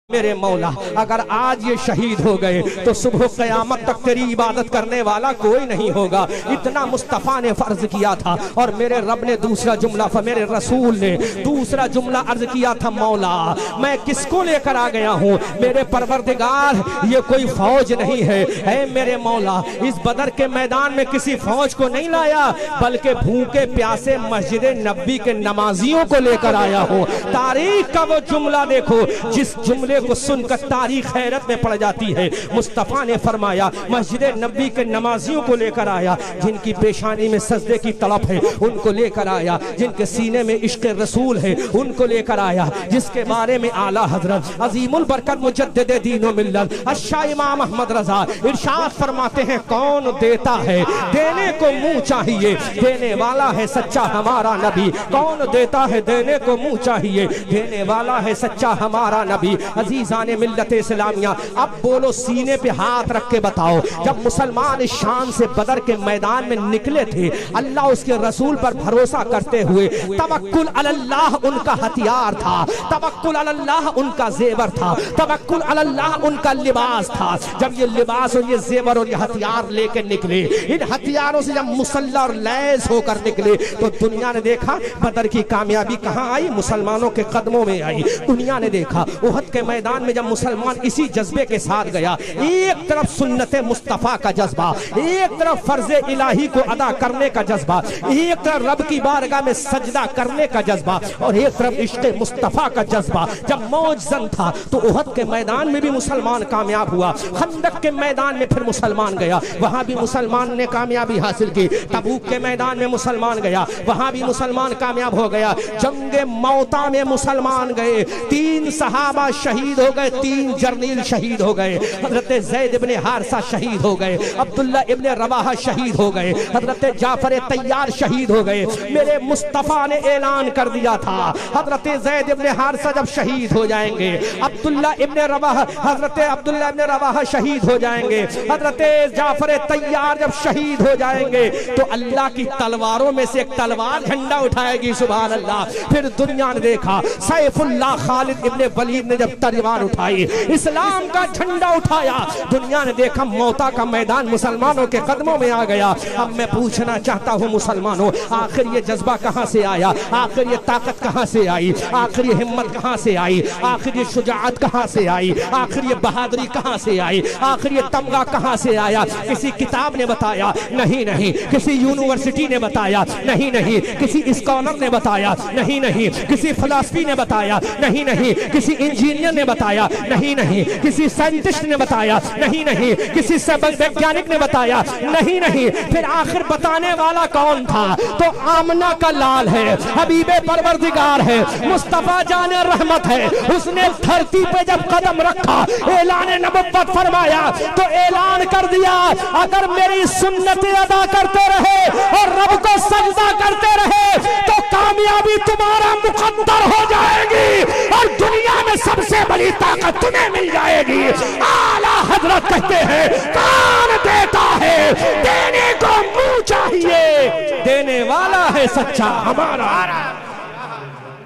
मेरे मौला अगर आज ये शहीद हो गए तो सुबह क़यामत तक तेरी इबादत करने वाला कोई नहीं होगा। इतना मुस्तफ़ा ने फर्ज किया था। और मेरे रब ने दूसरा जुमला, मेरे रसूल ने दूसरा जुमला अर्ज किया था, मौला मैं किसको लेकर आ गया हूँ मेरे परवरदिगार, ये कोई फौज नहीं है। ऐ मेरे मौला इस बदर के मैदान में किसी फौज को नहीं लाया, बल्कि भूखे प्यासे मस्जिद नबी के नमाजियों को लेकर आया हूँ। तारीख का वो जुमला देखो जिस जुमले को सुनकर तारीख हैरत में पड़ जाती है। मुस्तफा ने फरमाया मस्जिद नबी के नमाजियों को लेकर आया, जिनकी पेशानी में सजदे की तड़प है उनको लेकर आया, जिनके सीने में इश्क रसूल है उनको लेकर आया, जिसके बारे में आला हजरत अजीमुल बरकत मुजद्दिद दीन व मिल्लत अशा इमाम अहमद रजा इरशाद फरमाते हैं, कौन देता है देने को मुंह चाहिए, देने वाला है सच्चा हमारा नबी। कौन देता है देने को मुंह चाहिए, देने वाला है सच्चा हमारा नबी। अजीजाने मिल्लत इस्लामिया, अब बोलो सीने पे हाथ रख के बताओ, जब मुसलमान शान से बदर के मैदान में निकले थे अल्लाह उसके रसूल पर भरोसा करते हुए, तवक्कुल अलल्लाह उनका हथियार था, तवक्कुल अलल्लाह उनका जेवर था, तवक्कुल अलल्लाह उनका लिबास था। जब ये लिबास और ये जेवर और ये हथियार लेके निकले, इन हथियारों से जब मुसल्ला और लैस होकर निकले तो दुनिया ने देखा बदर की कामयाबी कहाँ आई, मुसलमानों के कदमों में आई। दुनिया ने देखा उहद के मैदान में जब मुसलमान इसी जज्बे के साथ गया, एक तरफ सुन्नत मुस्तफा का जज्बा, एक तरफ फर्ज इलाही को अदा करने का जज्बा, एक तरफ रब की बारगाह में सजदा करने का जज्बा, और एक तरफ इश्क मुस्तफा का जज्बा जब मौजजन था, तो उहद के मैदान में भी मुसलमान कामयाब हुआ। खंदक के मैदान में फिर मुसलमान गया, वहां भी मुसलमान ने कामयाबी हासिल की। तबूक के मैदान में मुसलमान गया, वहां भी मुसलमान कामयाब हो गया। जंगे मौता में मुसलमान गए, 3 सहाबा शहीद हो गए, 3 जर्नील शहीद हो गए। हजरत ज़ैद इब्ने हारिसा शहीद हो गए, अब्दुल्ला इब्ने रवाहा शहीद हो गए, हजरत जाफर तैयार शहीद हो गए। मेरे मुस्तफ़ा ने ऐलान कर दिया था हजरत ज़ैद इब्ने हारिसा जब शहीद हो जाएंगे, अब्दुल्ला इब्ने रवाहा, हजरत अब्दुल्ला इब्ने रवाहा शहीद हो जाएंगे, हजरत जाफर तैयार जब शहीद हो जाएंगे तो अल्लाह की तलवारों में से एक तलवार झंडा उठाएगी। सुभान अल्लाह। फिर दुनिया ने देखा सैफुल्लाह खालिद इब्ने वलीद ने जब तलवार उठाई, इस्लाम का झंडा उठाया, दुनिया ने देखा मौता का मैदान मुसलमानों के कदमों में आ गया। अब मैं पूछना चाहता हूँ मुसलमानों, आखिर ये जज्बा कहाँ से आया, आखिर ये ताकत कहाँ से आई, आखिर ये हिम्मत कहाँ से आई, आखिर ये शुजाअत कहाँ से आई, आखिर ये बहादुरी कहाँ से आई, आखिर ये तमगा कहाँ से आया? किसी किताब ने बताया नहीं, नहीं किसी यूनिवर्सिटी ने बताया नहीं, नहीं किसी स्कॉलर ने बताया नहीं, नहीं किसी फिलॉसफी ने बताया नहीं, नहीं किसी इंजीनियर ने बताया नहीं, नहीं किसी साइंटिस्ट ने बताया नहीं, नहीं किसी वैज्ञानिक ने बताया नहीं, नहीं फिर आखिर बताने वाला कौन था? तो आमना का लाल है, हबीबे परवरदिगार है, मुस्तफा जाने रहमत है। उसने धरती पे जब कदम रखा, ऐलान नबुव्वत फरमाया तो ऐलान कर दिया, अगर मेरी सुन्नतें अदा करते रहे और रब को सजदा करते रहे तो कामयाबी तुम्हारा मुकद्दर हो जाएगी और दुनिया में सबसे बड़ी ताकत तुम्हें मिल जाएगी। आला हजरत कहते हैं, कौन देता है देने को मुंह चाहिए, देने वाला है सच्चा हमारा,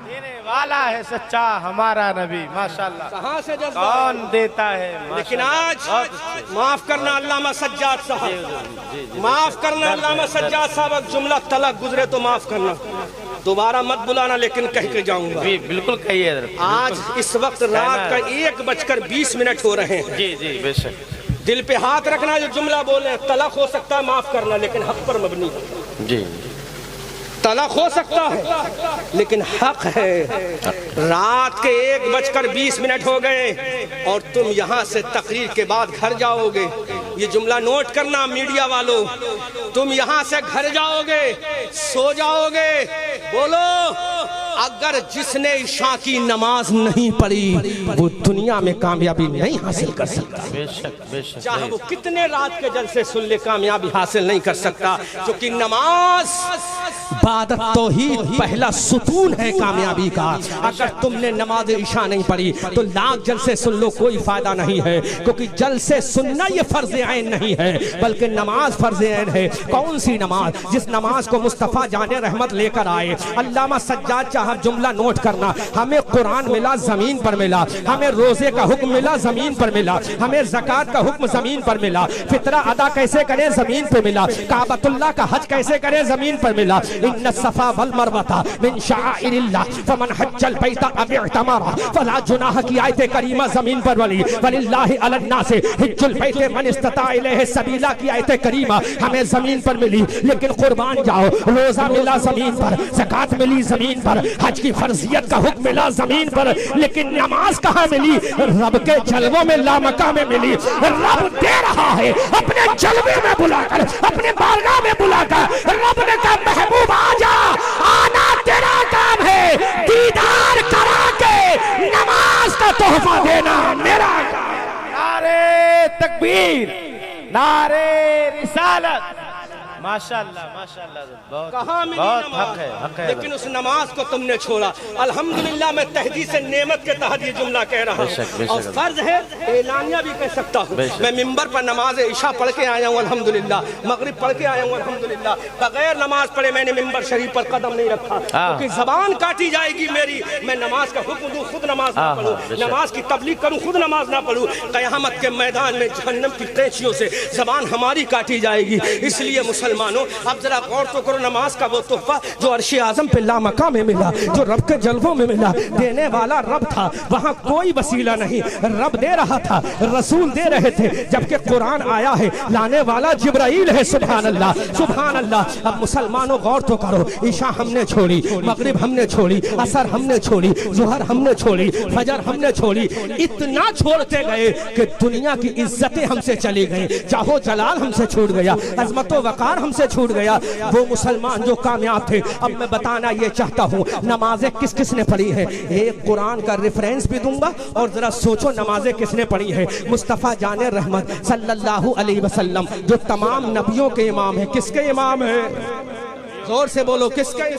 देने वाला है सच्चा हमारा नबी। माशाल्लाह। कहाँ से जज्बा कौन देता है? लेकिन आज माफ करना अल्लामा सज्जाद साहब, माफ करना अल्लामा सज्जाद साहब, जुमला तलक गुजरे तो माफ करना, दोबारा मत बुलाना, लेकिन कह के जाऊंगा। बिल्कुल कहिए। आज इस वक्त रात का 1:20 हो रहे हैं। जी जी बेशक। दिल पे हाथ रखना, जो जुमला बोले तलक हो सकता है, माफ करना, लेकिन हक पर मबनी। जी तलक हो सकता है लेकिन हक है। रात के 1:20 हो गए और तुम यहाँ से तकरीर के बाद घर जाओगे। ये जुमला नोट करना मीडिया वालों, तुम यहाँ से घर जाओगे, सो जाओगे। बोलो, अगर जिसने इशा की नमाज नहीं पढ़ी वो दुनिया में कामयाबी नहीं हासिल कर सकता। बेशक बेशक। चाहे वो कितने रात के जलसे सुन ले, कामयाबी हासिल नहीं कर सकता, क्योंकि नमाज इबादत तौहीद पहला सुतून है कामयाबी का। अगर तुमने नमाज इशा नहीं पढ़ी तो लाख जलसे सुन लो, कोई फायदा नहीं है, क्योंकि जलसे सुनना ये फर्ज ऐन नहीं है, बल्कि नमाज फर्ज ऐन है। कौन सी नमाज? जिस नमाज को मुस्तफा जाने रहमत लेकर आए। अल्लामा सज्जाद अच्छा आप जुमला नोट करना, हमें कुरान मिला जमीन पर मिला, हमें रोजे का हुक्म मिला जमीन पर मिला, हमें ज़कात का हुक्म जमीन पर मिला, फितरा अदा कैसे करें जमीन पर मिला, काबतुल्लाह का हज कैसे करें जमीन पर मिला। इन्ना सफा वल मरवता मिन शाइरिल्लाह फमन हज्जल बैता अव इअतमरा फला जुनाह की आयत करीमा जमीन पर वली वलिल्लाहि अलन्ना से हिज्जुल बैत मन इस्तता इलैहि सबीला की आयत करीमा हमें जमीन पर मिली। लेकिन कुर्बान जाओ, रोजा मिला जमीन पर, ज़कात मिली जमीन पर, हज की फर्जियत का हुक्म मिला जमीन पर, लेकिन नमाज कहाँ मिली? रब के जलवों में लामका में मिली। रब दे रहा है अपने जलवे में बुलाकर, अपने बारगाह में बुलाकर। रब ने कहा महबूब आजा, आना तेरा काम है, दीदार करा के नमाज का तोहफा देना मेरा काम। नारे तकबीर, नारे रिसालत, माशाअल्लाह माशाअल्लाह, कहाँ मिली बहुत नमाज? हक है। लेकिन उस नमाज को तुमने छोड़ा। अल्हम्दुलिल्लाह मैं तहदीद से नेमत के तहत ये जुमला कह रहा हूँ, और फर्ज है एलानिया भी कह सकता हूँ। मैं मिंबर पर नमाज इशा पढ़ के आया हूँ अल्हम्दुलिल्लाह, मगरिब पढ़ के आया हूँ अल्हम्दुलिल्लाह। बगैर नमाज पढ़े मैंने मिंबर शरीफ पर कदम नहीं रखा, क्योंकि जबान काटी जाएगी मेरी। मैं नमाज का हुक्म दूँ खुद नमाज ना पढ़ूँ, नमाज की तबलीग करूँ खुद नमाज ना पढ़ूँ, क़यामत के मैदान में जहन्नम की कैंचियों से जबान हमारी काटी जाएगी। इसलिए मुसलमानों अब जरा गौर तो करो, नमाज का वो तोहफा जो अर्श आज़म पे लामका में मिला, जो रब के जलवों में मिला, देने वाला रब था, वहाँ कोई वसीला नहीं, रब दे रहा था, रसूल दे रहे थे। जबकि कुरान आया है, लाने वाला जिब्राइल है। सुभान अल्लाह सुभान अल्लाह। अब मुसलमानों गौर तो करो, ईशा हमने छोड़ी, मगरिब हमने छोड़ी, असर हमने छोड़ी, जुहर हमने छोड़ी, फजर हमने छोड़ी, इतना छोड़ते गए कि दुनिया की इज्जतें हमसे चली गई, जाहो जलाल हमसे छूट गया, अजमत वकार हमसे छूट गया। वो मुसलमान जो कामयाब थे, अब मैं बताना ये चाहता हूँ नमाजें किस किस ने पढ़ी है। एक कुरान का रेफरेंस भी दूंगा और जरा सोचो नमाजें किसने पढ़ी है। मुस्तफ़ा जाने रहमत सल्लल्लाहु अलैहि वसल्लम जो तमाम नबियों के इमाम है, किसके इमाम है? जोर से बोलो, किसके?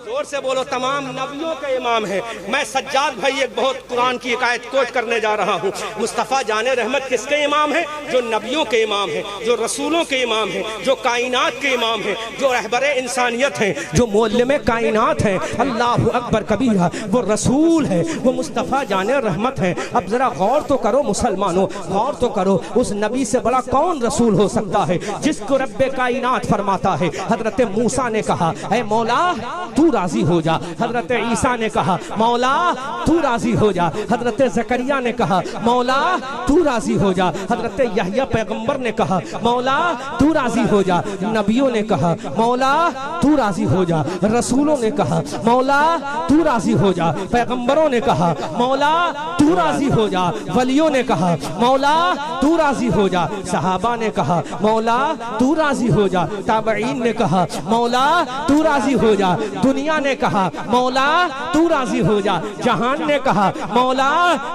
जोर से बोलो, तमाम नबियों के इमाम है। मैं सज्जाद भाई एक बहुत कुरान की एक आयत कोट करने जा रहा हूँ। मुस्तफ़ा जाने रहमत किसके इमाम है? जो नबियों के इमाम है, जो रसूलों के इमाम है, जो कायनात के इमाम है, जो रहबरे इंसानियत हैं, जो मोल्लम कायनात हैं। अल्लाहु अकबर कबीरा, वो रसूल है, वो मुस्तफ़ा जाने रहमत है। अब जरा गौर तो करो मुसलमानों, गौर तो करो, उस नबी से बड़ा कौन रसूल हो सकता है जिसको रब्बे कायनात फरमाता है। हजरत मूसा ने कहा, ऐ मौला तू राजी हो जा। हजरत ईसा ने कहा, मौला तू राजी हो जा। हजरत जकरिया ने कहा, मौला तू राजी हो जा। हजरत यहया पैगंबर ने कहा, मौला तू राजी हो जा। नबियों ने कहा, मौला तू राजी हो जा। रसूलों ने कहा, मौला तू राजी हो जा। पैगंबरों ने कहा, मौला तू राजी हो जा। वलियों ने कहा, मौला तू राजी हो जा। सहाबा ने कहा, मौला तू राजी हो जा। ताबईन ने कहा, मौला तू राजी हो जा। दुनिया ने कहा, मौला तू राजी हो जा। जहान ने कहा, मौला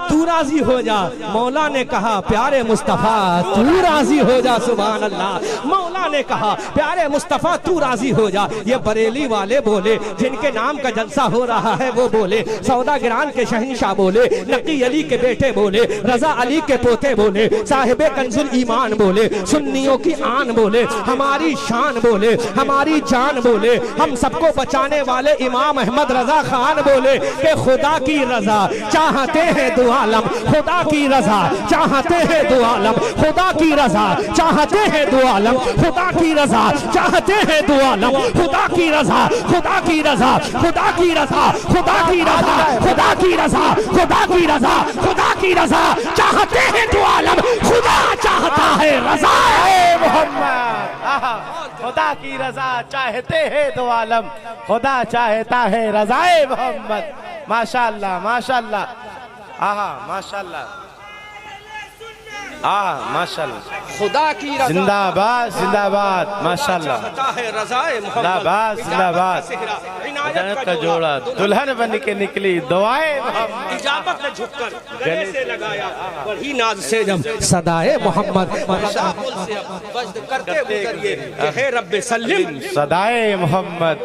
तू राजी हो जा। मौला ने कहा, प्यारे मुस्तफा तू राजी हो जा। सुभान अल्लाह। मौला ने कहा, प्यारे मुस्तफा तू राजी हो जा। ये बरेली वाले बोले, जिनके नाम का जलसा हो रहा है वो बोले, सौदागिरान के शहंशाह बोले, नकी अली के बेटे बोले, रजा अली के पोते बोले, साहिबे कंजुल ईमान बोले, सुन्नियों की आन बोले, हमारी शान बोले, हमारी जान बोले, हम सबको बचाने वाले इमाम अहमद रजा खान बोले कि खुदा की रजा चाहते हैं दो आलम, खुदा की रजा चाहते हैं दो आलम, खुदा की रजा चाहते हैं दो आलम, खुदा की रजा चाहते हैं दो आलम, खुदा की रजा, खुदा की रजा, खुदा की रजा, खुदा की रजा, खुदा की रजा, खुदा की रजा, खुदा की रजा चाहते हैं दो आलम, खुदा चाहता है रजा मोहम्मद। खुदा की रजा चाहते हैं दो आलम, खुदा चाहता है रजाए मोहम्मद। माशाअल्लाह माशाअल्लाह, आहा माशाअल्लाह, माशाअल्लाह। खुदा की रजा जिंदाबाद जिंदाबाद, माशाअल्लाह। जिंदाबाद जिंदाबाद। जन्नत का जोड़ा दुल्हन बन के निकली, दुआएं मोहम्मद। इजाबत ने झुककर गले से लगाया, बड़ी नाज से जब सदाए मोहम्मद करते गुजरिए कि हे रब्बे सल्लिम सदाए मोहम्मद।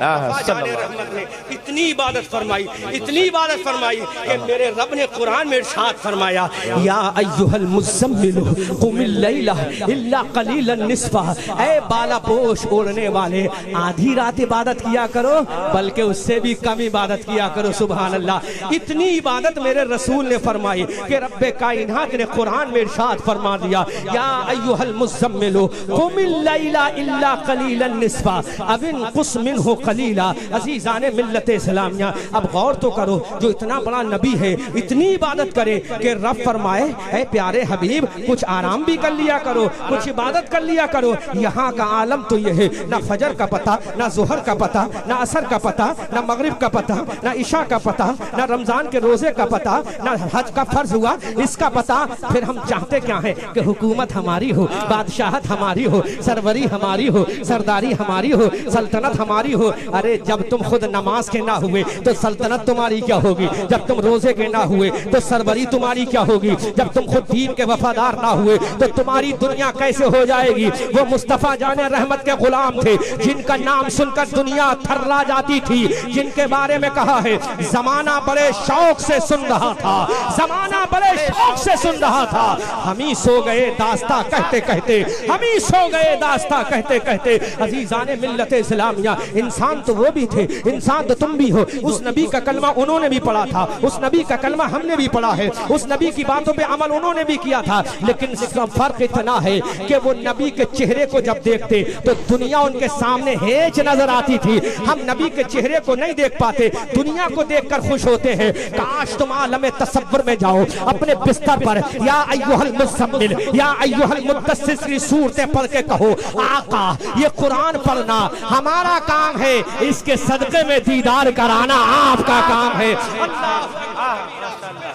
इतनी इबादत फरमाई, इतनी इबादत फरमाई कि मेरे रब ने कुरान में इरशाद फरमाया, या अय्युहल मुज़म्मिल कुमिल लैला इल्ला कलीलन निस्फा। ऐ बाला पोश ओढ़ने वाले, आधी रात इबादत किया करो, बल्कि उससे भी कम इबादत किया करो। सुभान अल्लाह। इतनी इबादत मेरे रसूल ने फरमाई कि रब्बे कायनात ने कुरान में इरशाद फरमा दिया, या अय्युहल मुज़म्मिलु कुमिल लैला इल्ला कलीलन निस्फा अविन कुस मिनहु कलीला। अज़ीज़ाने मिल्लत इस्लामिया, अब गौर तो करो, जो इतना बड़ा नबी है इतनी इबादत करे कि रब फरमाए, ऐ प्यारे हबीब कुछ आराम भी कर लिया करो, कुछ इबादत कर लिया करो। यहाँ का आलम तो ये है, ना फजर का पता, ना जोहर का पता, ना असर का पता, ना मगरिब का पता, ना इशा का पता, ना रमजान के रोजे का पता, ना हज का फर्ज हुआ इसका पता। फिर हम चाहते क्या है कि हुकूमत हमारी हो, बादशाहत हमारी हो, सरवरी हमारी हो, सरदारी हमारी हो, सल्तनत हमारी हो। अरे जब तुम खुद नमाज के ना हुए तो सल्तनत तुम्हारी क्या होगी? जब तुम रोजे के ना हुए तो सरवरी तुम्हारी क्या होगी? जब तुम खुद दीन के वफादार ना हुए तो तुम्हारी दुनिया कैसे हो जाएगी? वो मुस्तफा जाने रहमत के गुलाम थे जिनका नाम सुनकर दुनिया थर्रा जाती थी, जिनके बारे में कहा है जमाना बड़े शौक से सुन रहा था, जमाना बड़े शौक से सुन रहा था। हम ही सो गए दास्ता कहते कहते, हम ही सो गए दास्ता कहते कहते। अजीजाने मिल्लत इस्लामिया, इंसान तो वो भी थे, इंसान तो तुम भी हो। उस नबी का कलमा उन्होंने भी पढ़ा था, उस नबी का कलमा हमने भी पढ़ा है, उस नबी की बातों पे अमल उन्होंने भी किया था। लेकिन इसका फर्क इतना है कि वो नबी के चेहरे को जब देखते तो दुनिया उनके सामने हेच नजर आती थी। हम नबी के चेहरे को नहीं देख पाते, दुनिया को देखकर खुश होते हैं। काश तुम आलम तसव्वुर में जाओ, अपने बिस्तर पर या अय्युहल मुज़म्मिल या अय्युहल मुद्दस्सिर सूरतें पढ़ के कहो, आका ये कुरान पढ़ना हमारा काम है, इसके सदके में दीदार कराना आपका काम है।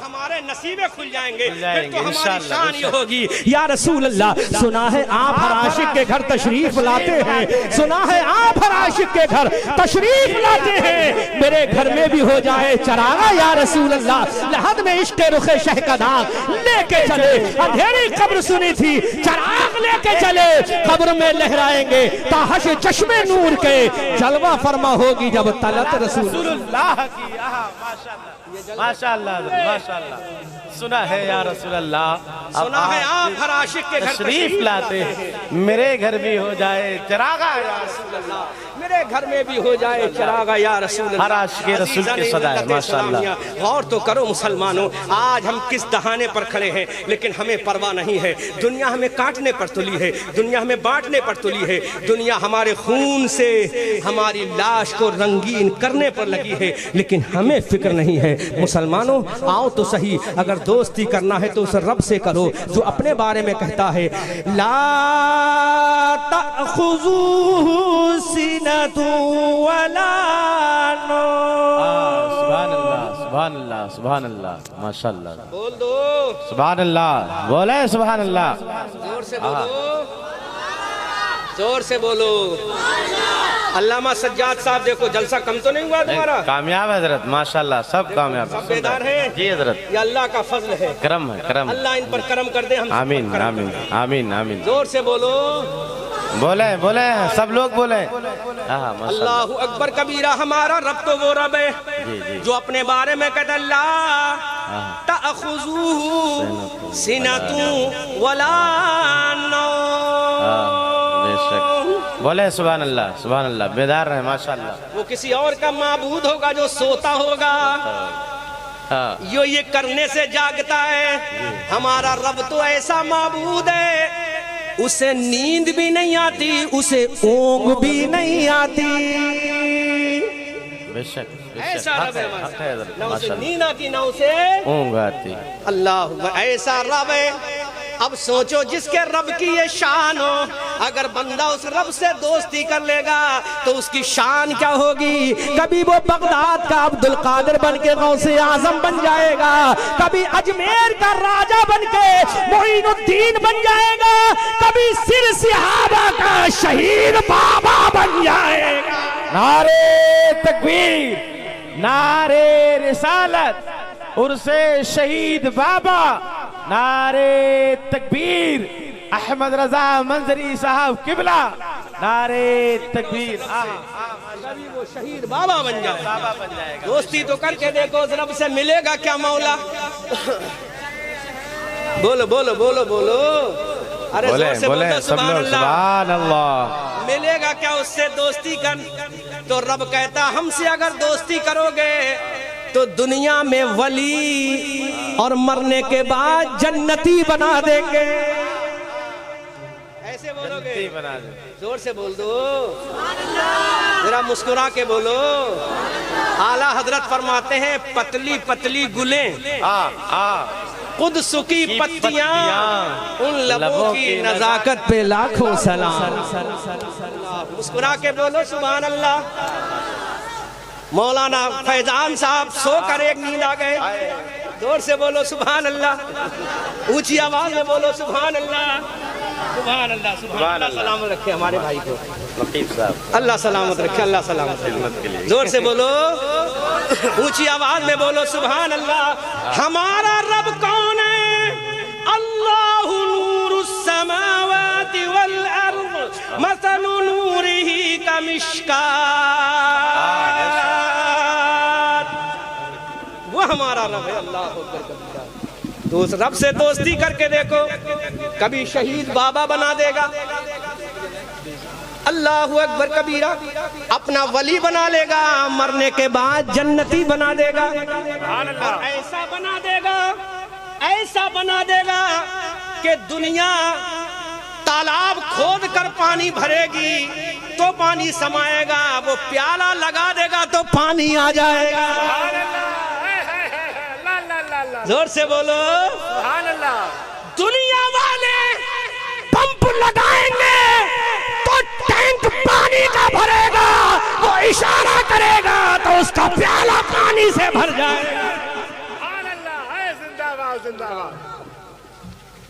हमारे नसीबे खुल जाएंगे, फिर तो हमारी शान ये होगी, या रसूल अल्लाह सुना है आप हर आशिक के घर तशरीफ लाते हैं, सुना है आप हर आशिक के घर तशरीफ लाते हैं। मेरे घर में भी हो जाए चरागा या रसूल अल्लाह, लहद में इश्क़ रुखे शहकदा लेके चले। अंधेरी कब्र सुनी थी, चराग लेके चले, कब्र में लहराएंगे ताहश चश्मे नूर के, जलवा फरमा होगी जब तलत रसूलुल्लाह की। माशाअल्लाह माशाअल्लाह। सुना है या रसूल अल्लाह, सुना है आप हर आशिक के घर तशरीफ लाते हैं, मेरे घर भी हो जाए चरागा या रसूल अल्लाह, मेरे घर में भी हो जाए चरागा या रसूल अल्लाह। हर आशिक के रसूल के सदा है। माशाअल्लाह। गौर तो करो मुसलमानों, आज हम किस दहाने पर खड़े हैं, लेकिन हमें परवाह नहीं है। दुनिया हमें काटने पर तुली है, दुनिया हमें बांटने पर तुली है, दुनिया हमारे खून से हमारी लाश को रंगीन करने पर लगी है, लेकिन हमें फिक्र नहीं है। मुसलमानों आओ तो सही, अगर दोस्ती करना है तो उस रब से करो जो अपने बारे में कहता है, ला तअखुज़ुहु सिनतु वला नौम। सुभान अल्लाह सुभान अल्लाह सुभान अल्लाह। माशाअल्लाह। बोल दो सुभान अल्लाह, बोले सुभान अल्लाह। जोर से बोलो, जोर से बोलो। अल्लामा सज्जाद साहब देखो, जलसा कम तो नहीं हुआ तुम्हारा? कामयाब है हजरत, माशाअल्लाह सब कामयाब। सब बेदार है जी हजरत, ये अल्लाह का फजल है, करम है करम। अल्लाह इन पर करम कर दे। हम आमीन आमीन आमीन आमीन। जोर से बोलो, बोले बोले सब लोग बोले। हाँ अल्लाहु अकबर कबीरा। हमारा रब तो वो रब है जो अपने बारे में कहता अल्लाह तअखुज़ुहु सिनतु वला नौम। बोले सुभान अल्लाह सुभान अल्लाह, बेदार रहे माशाअल्लाह। वो किसी और का माबूद होगा जो सोता होगा, यो ये करने से जागता है। हमारा रब तो ऐसा माबूद है, उसे नींद भी नहीं आती, उसे ऊंघ भी नहीं आती। बेशक ऐसा रब है, ना उसे नींद आती ना उसे ऊंघ आती। अल्लाह ऐसा रब है। अब सोचो जिसके रब की ये शान हो, अगर बंदा उस रब से दोस्ती कर लेगा तो उसकी शान क्या होगी। कभी वो बगदाद का अब्दुल कादिर बन के गौसे आजम बन जाएगा, कभी अजमेर का राजा बन के मोइनुद्दीन बन जाएगा, कभी सिर सिहाबा का शहीद बाबा बन जाएगा। नारे तकबीर, नारे रिसालत, उर्से शहीद बाबा, नारे तकबीर, अहमद रजा मंजरी साहब किबला, नारे तकबीर। कभी वो शहीद बाबा बन जाएगा। दोस्ती तो करके देखो, रब से मिलेगा क्या मौला। बोलो बोलो बोलो बोलो, अरे बोले जोर से बोले बोलो सब लोग सुभान अल्लाह। मिलेगा क्या उससे दोस्ती कर? तो रब कहता हमसे अगर दोस्ती करोगे तो दुनिया में वली और मरने के बाद जन्नती बना देंगे। ऐसे बोलोगे? बना दे। जोर से बोल दो, जरा मुस्कुरा के बोलो। आला हजरत फरमाते हैं पतली पतली गुलें खुद सुखी पत्तियां, उन लबों की नजाकत पे लाखों सलाम। मुस्कुरा के बोलो सुभान अल्लाह। मौलाना फैजान साहब सो कर एक नींद आ गए, जोर से बोलो सुभान अल्लाह, ऊंची आवाज में बोलो सुभान अल्लाह, सुभान अल्लाह, सुभान अल्लाह। सलामत रखे हमारे भाई को लतीफ साहब, अल्लाह सलामत रखे, अल्लाह सलामत रखे। जोर से बोलो, ऊंची आवाज में बोलो सुभान अल्लाह। हमारा रब कौन है? अल्लाहु नूरुस समावाति वल अर्द मसलु नूरिही कमिश्कात। वो हमारा रब है। अल्लाह तो उस रब से दोस्ती करके देखो, कभी शहीद बाबा बना देगा, अल्लाहु अकबर कबीरा, अपना वली बना लेगा, मरने के बाद जन्नती बना देगा। और ऐसा बना देगा, ऐसा बना देगा कि दुनिया तालाब खोद कर पानी भरेगी तो पानी समाएगा, वो प्याला लगा देगा तो पानी आ जाएगा। जोर से बोलो सुभान अल्लाह। दुनिया वाले पंप लगाएंगे तो टैंक पानी का भरेगा, वो इशारा करेगा तो उसका प्याला पानी से भर जाएगा। सुभान अल्लाह है, जिंदाबाद जिंदाबाद।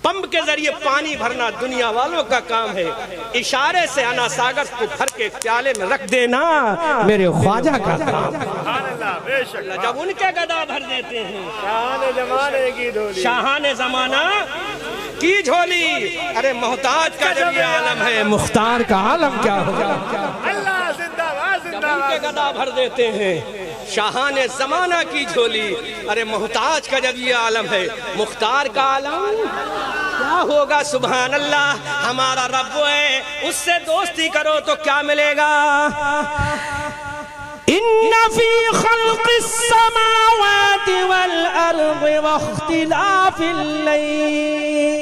पंप के जरिए पानी भरना दुनिया वालों का काम है, इशारे से अना सागर को भर के प्याले में रख देना मेरे ख्वाजा का काम। जब उनके गदा भर देते हैं, शाहाने जमाने की झोली, शाहाने जमाना की झोली। अरे मोहताज का जब ये आलम है, मुख्तार का आलम क्या होगा? अल्लाह जिंदाबाद जिंदाबाद। उनके गदा भर देते हैं, शाहाने जमाना की झोली। अरे मोहताज का जब ये आलम है, मुख्तार का आलम क्या होगा? सुभान अल्लाह। हमारा रब है, उससे दोस्ती करो तो क्या मिलेगा? इन्ना फी खल्क़िस समावाति वल अर्दि वख्तिलाफिल लैल।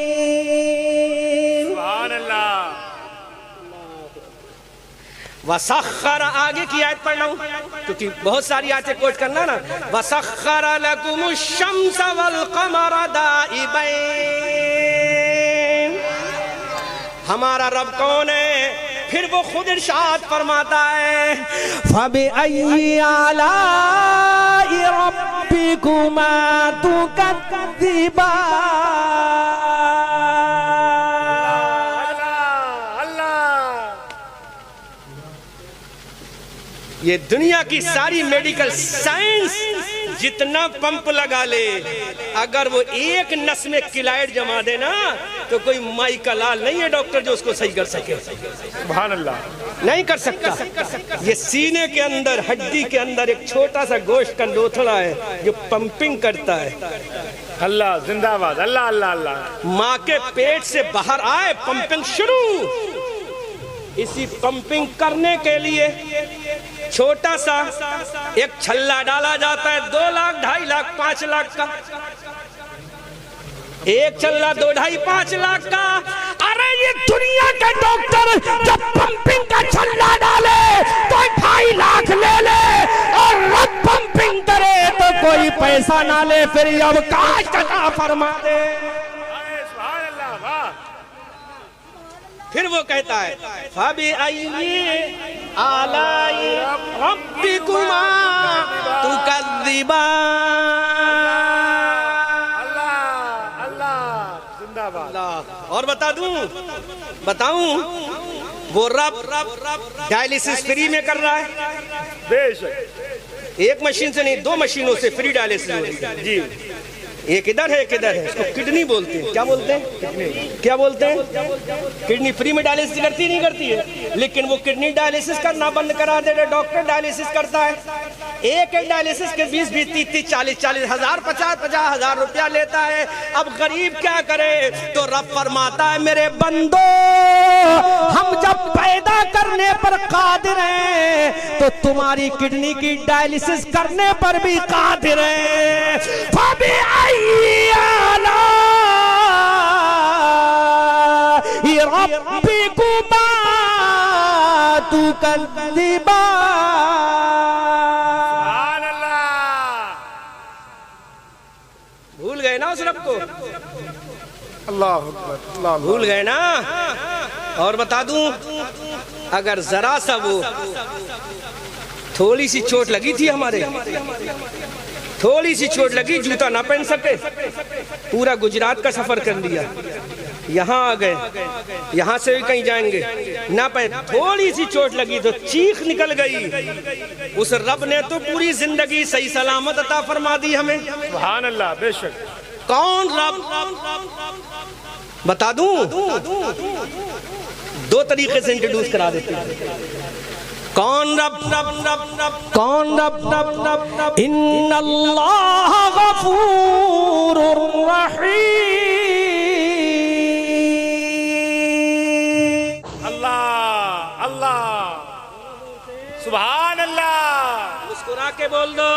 सुभान अल्लाह। वसख्खर, आगे की आयत पढ़ रहा हूं क्योंकि बहुत सारी आयतें कोट करना ना। वसख्खर लकुमुश शम्स वल क़मर दाइबैन। हमारा रब कौन है? फिर वो खुद इरशाद फरमाता है, फबिअय्यि आलाइ रब्बिकुमा तुकद्दिबान। ये दुनिया की सारी मेडिकल साइंस जितना पंप लगा ले, अगर वो एक नस में किलाइड जमा देना तो कोई माई का लाल नहीं है डॉक्टर जो उसको सही कर सके। सुभान अल्लाह। नहीं कर सकता। ये सीने के अंदर, हड्डी के अंदर एक छोटा सा गोश्त का लोथड़ा है जो पंपिंग करता है। अल्लाह जिंदाबाद, अल्लाह अल्लाह अल्लाह। माँ के पेट से बाहर आए, पंपिंग शुरू। इसी पंपिंग करने के लिए छोटा सा एक छल्ला डाला जाता है, 2 लाख 2.5 लाख 5 लाख का। एक छल्ला 2, 2.5, 5 लाख का। अरे ये दुनिया के डॉक्टर जब पंपिंग का छल्ला डाले तो 2.5 लाख ले ले, और रब पंपिंग करे तो कोई पैसा ना ले, फिर अब काश कटा फरमा दे। फिर वो कहता है, फबिअय्यि आलाइ रब्बिकुमा तुकद्दिबान। अल्लाह अल्लाह जिंदाबाद। और बताऊं वो रब डायलिसिस फ्री में कर रहा है। बेशक, एक मशीन से नहीं, 2 मशीनों से फ्री डायलिसिस हो रही है जी। एक इधर है, एक इधर है। इसको किडनी बोलते हैं। क्या बोलते हैं? क्या बोलते हैं? किडनी फ्री में डायलिसिस करती नहीं करती है, लेकिन वो किडनी डायलिसिस करना बंद करा दे, डॉक्टर डायलिसिस करता है। एक डायलिसिस के 20 30 40 हजार 50 हजार रुपया लेता है। अब गरीब क्या करे? तो रब फरमाता है, मेरे बंदो हम जब पैदा करने पर कादिर हैं तो तुम्हारी किडनी की डायलिसिस करने पर भी कादिर हैं। फबी रब्बिकुमा तुकद्दिबान। सुभान अल्लाह। भूल गए ना उस रब को? अल्लाह अकबर, अल्लाह भूल गए ना? और बता दूं, अगर जरा सा वो थोड़ी सी चोट लगी थी हमारे, थोड़ी सी चोट लगी, जूता ना पहन सके, पूरा गुजरात का सफर कर लिया, यहाँ आ गए, यहाँ से भी कहीं जाएंगे ना पहन, थोड़ी सी चोट लगी तो चीख निकल गई। उस रब ने तो पूरी जिंदगी सही सलामत अता फरमा दी हमें। सुभान अल्लाह। बेशक। कौन रब? बता दूं, दो तरीके से इंट्रोड्यूस करा देते हैं। कौन रब? कौन रब? इन्नल्लाह गफूरुर रहीम। अल्लाह अल्लाह। सुभान अल्लाह। मुस्कुरा के बोल दो,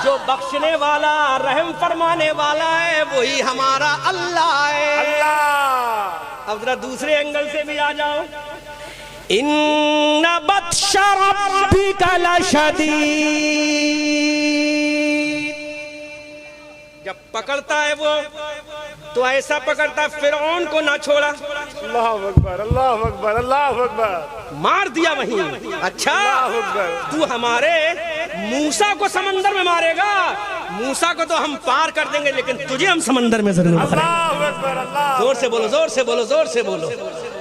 जो बख्शने वाला रहम फरमाने वाला है वही हमारा अल्लाह है। अल्लाह। अब जरा दूसरे एंगल से भी आ जाओ। इन्ना बत्शा रब्बिका लशदीद। जब पकड़ता है वो तो ऐसा पकड़ता है फिरौन को ना छोड़ा। अल्लाह अकबर, अल्लाह अकबर, अल्लाह अकबर। मार दिया वहीं। अच्छा, अल्लाह अकबर। तू हमारे मूसा को समंदर में मारेगा, मूसा को तो हम पार कर देंगे, लेकिन तुझे हम समंदर में जरूर मारेंगे। अल्लाह अकबर, अल्लाह। जोर से बोलो, जोर से बोलो, जोर से बोलो,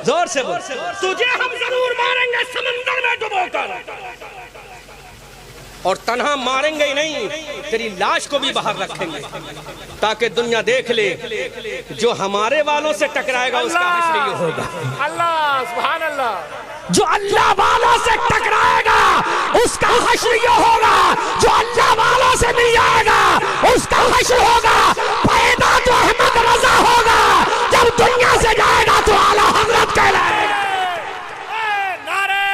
जोर से बोलो। तुझे हम जरूर मारेंगे समंदर में डुबोकर, और तन्हा मारेंगे ही नहीं, तेरी लाश को भी बाहर रखेंगे ताकि दुनिया देख ले, जो हमारे वालों से टकराएगा उसका हश्र ये होगा। अल्लाह। सुभान अल्लाह। जो अल्लाह वालों से टकराएगा उसका हश्र ये होगा, जो अल्लाह वालों से मिल जाएगा उसका हश्र होगा। पैदा तो अहमद रजा होगा, जब दुनिया से जाएगा तो आला हजरत कहलाएगा। नारे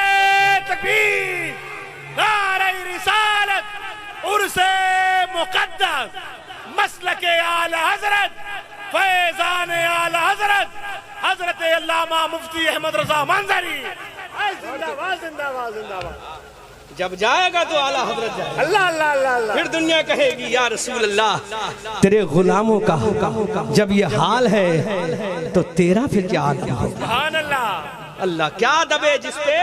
तकबीर, नारे रिसालत, उर्से मुक़द्दस, मसलके आला हजरत, फैज़ान आला हजरत, हजरत अल्लामा मुफ्ती अहमद रजा मंजरी। जिंदाबाद, जिंदाबाद, जिंदाबाद। जब जाएगा तो आला हजरत जाएगा। अल्लाह अल्लाह अल्लाह अल्लाह। फिर दुनिया कहेगी या रसूल अल्लाह, तेरे गुलामों का जब ये हाल है तो तेरा फिर क्या हाल होगा? सुभान अल्लाह। अल्लाह क्या दबे जिसपे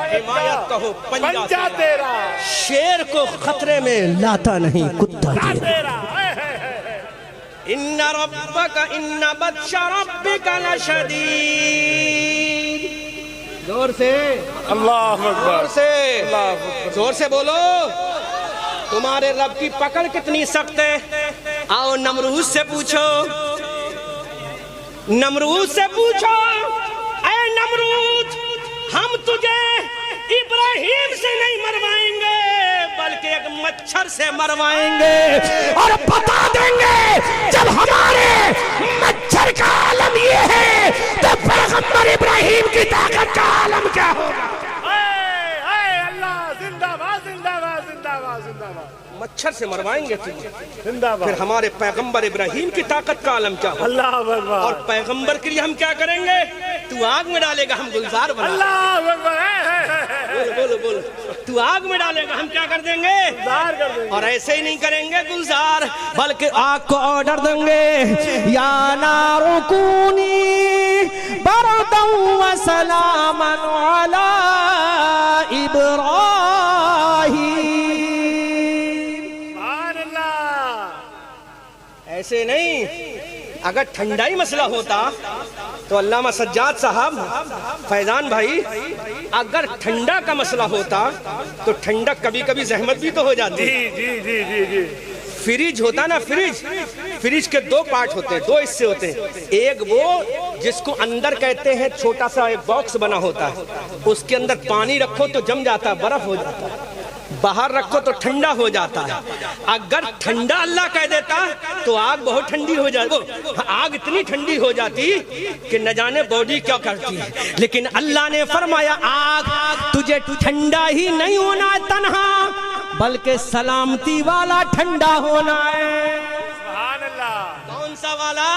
हिमायत कहो पंजा तेरा, शेर को खतरे में लाता नहीं कुत्ता तेरा। इन्ना रब्बका इन्ना बत्शा रब्बिका लशदीद। जोर से, अल्लाह जोर अकबर, से, अल्लाह अकबर। जोर से बोलो। तुम्हारे रब की पकड़ कितनी सख्त है? आओ नमरूद से पूछो, नमरूद से पूछो, ऐ नमरूद, हम तुझे इब्राहिम से नहीं मरवाएंगे बल्कि एक मच्छर से मरवाएंगे, और बता देंगे जब हमारे मच्छर का आलम ये है तो पैगंबर इब्राहिम की ताकत का आलम क्या होगा? अल्लाह जिंदाबाद, जिंदाबाद, जिंदाबाद, जिंदाबाद। मच्छर से मरवाएंगे तुझे, जिंदाबाद। फिर हमारे पैगंबर इब्राहिम की ताकत का आलम क्या होगा? अल्लाह अकबर। और पैगंबर के लिए हम क्या करेंगे? तू आग में डालेगा, हम गुलजार बना। अल्लाह अकबर। बोलो बोलो बोलो। तू आग में डालेगा, हम क्या कर देंगे? गुलजार कर देंगे। और ऐसे ही नहीं करेंगे गुलजार, बल्कि आग को ऑर्डर देंगे, या नारू कूनी बरदन व सलामन अला इब्राहिम। सुभान अल्लाह। ऐसे नहीं, अगर ठंडा ही मसला होता तो अल्लामा सज्जाद साहब, फैजान भाई, अगर ठंडा का मसला होता तो ठंडक कभी कभी जहमत भी तो हो जाती। जी जी जी जी जी। फ्रिज होता ना, फ्रिज, फ्रिज के दो पार्ट होते हैं, दो हिस्से होते हैं। एक वो जिसको अंदर कहते हैं, छोटा सा एक बॉक्स बना होता है, उसके अंदर पानी रखो तो जम जाता है, बर्फ हो जाता है। बाहर रखो तो ठंडा हो जाता है, अगर ठंडा अल्लाह कह देता तो आग बहुत ठंडी हो जाती, आग इतनी ठंडी हो जाती कि न जाने बॉडी क्या करती है। लेकिन अल्लाह ने फरमाया आग तुझे ठंडा ही नहीं होना है तन्हा, बल्कि सलामती वाला ठंडा होना है। सुभान अल्लाह। कौन सा वाला?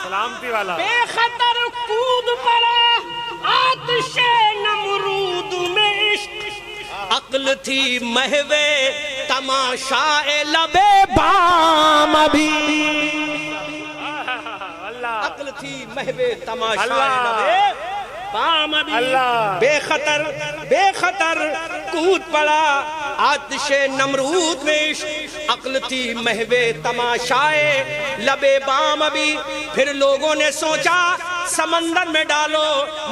सलामती वाला। बेखतर कूद पड़ा आतिशे नमरूद में इश्क, अक्ल थी महवे तमाशाए लबे बाम अभी, अक्ल थी महवे तमाशाए लबे बाम अभी। बेखतर बेखतर कूद पड़ा आतिशे नमरूद में इश्क, अक्ल थी महवे तमाशाए लबे बाम अभी। फिर लोगों ने सोचा समंदर में डालो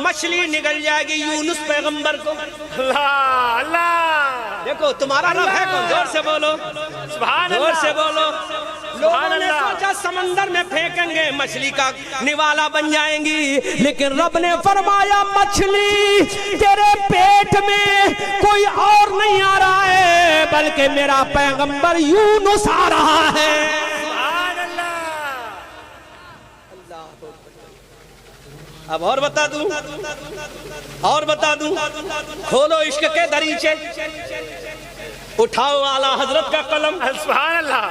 मछली निकल जाएगी यूनुस पैगंबर को। अल्लाह अल्लाह। देखो तुम्हारा रब है कौन? जोर से बोलो, सुभान अल्लाह, जोर से बोलो। लोगों ने सोचा समंदर में फेंकेंगे मछली का निवाला बन जाएंगी, लेकिन रब ने फरमाया मछली तेरे पेट में कोई और नहीं आ रहा है, बल्कि मेरा पैगंबर यूनुस आ रहा है। अब और बता दूं, और बता दूं, खोलो इश्क के दरीचे, उठाओ आला हजरत का कलम। सुभान अल्लाह।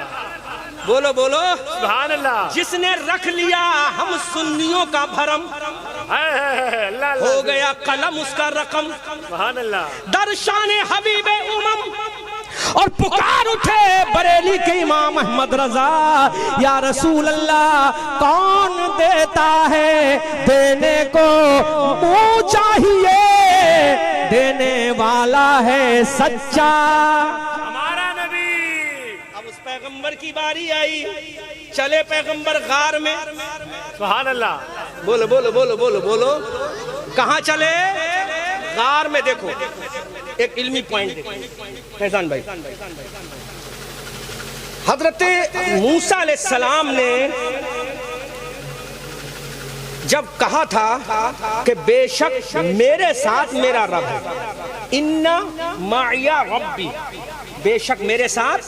बोलो बोलो सुभान अल्लाह। जिसने रख लिया हम सुन्नियों का भरम, अल्लाह हो गया कलम उसका रकम। सुभान अल्लाह। दर्शाने हबीबे उमम, और पुकार उठे बरेली के इमाम अहमद रजा, या रसूल अल्लाह कौन देता है देने को मुँह चाहिए, देने वाला है सच्चा हमारा नबी। अब उस पैगंबर की बारी आई, चले पैगंबर गार में। सुभान अल्लाह। बोलो बोलो बोलो बोलो बोलो, कहाँ चले? गार में। देखो एक इल्मी पॉइंट देखो फैजान भाई, हजरत मूसा अलैहिस्सलाम ने जब कहा था कि बेशक मेरे साथ मेरा रब है, इन्ना माया रब्बी, बेशक मेरे साथ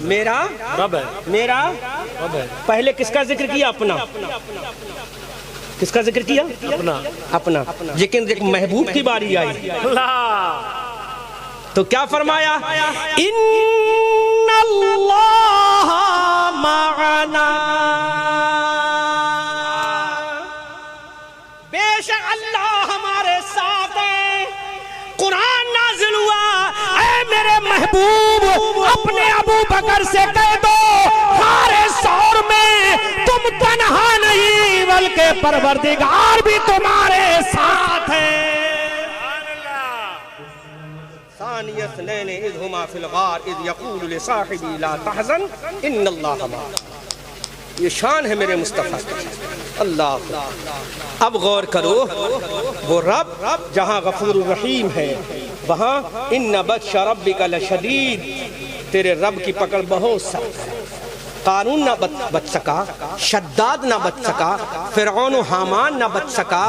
मेरा रब है, मेरा रब है। पहले किसका जिक्र किया? अपना। किसका जिक्र किया? अपना अपना। लेकिन एक महबूब की बारी आई, अल्लाह। तो क्या फरमाया? इन्नल्लाह मअना, बेशक अल्लाह हमारे साथ है। कुरान नाज़िल हुआ, ऐ मेरे महबूब अपने अबू बकर से कह दो हमारे सौर में तुम तन्हा नहीं, बल्कि परवरदिगार भी तुम्हारे साथ है। ये शान है मेरे मुस्तफा। अल्लाह। अब गौर करो, वो रब जहाँ गफूर रहीम है, वहाँ इन्ना बत्शा रब्बिका लशदीद, तेरे रब की पकड़ बहुत सख्त है। कारून ना बच सका, शद्दाद ना बच सका, फिरौन हामान ना बच सका।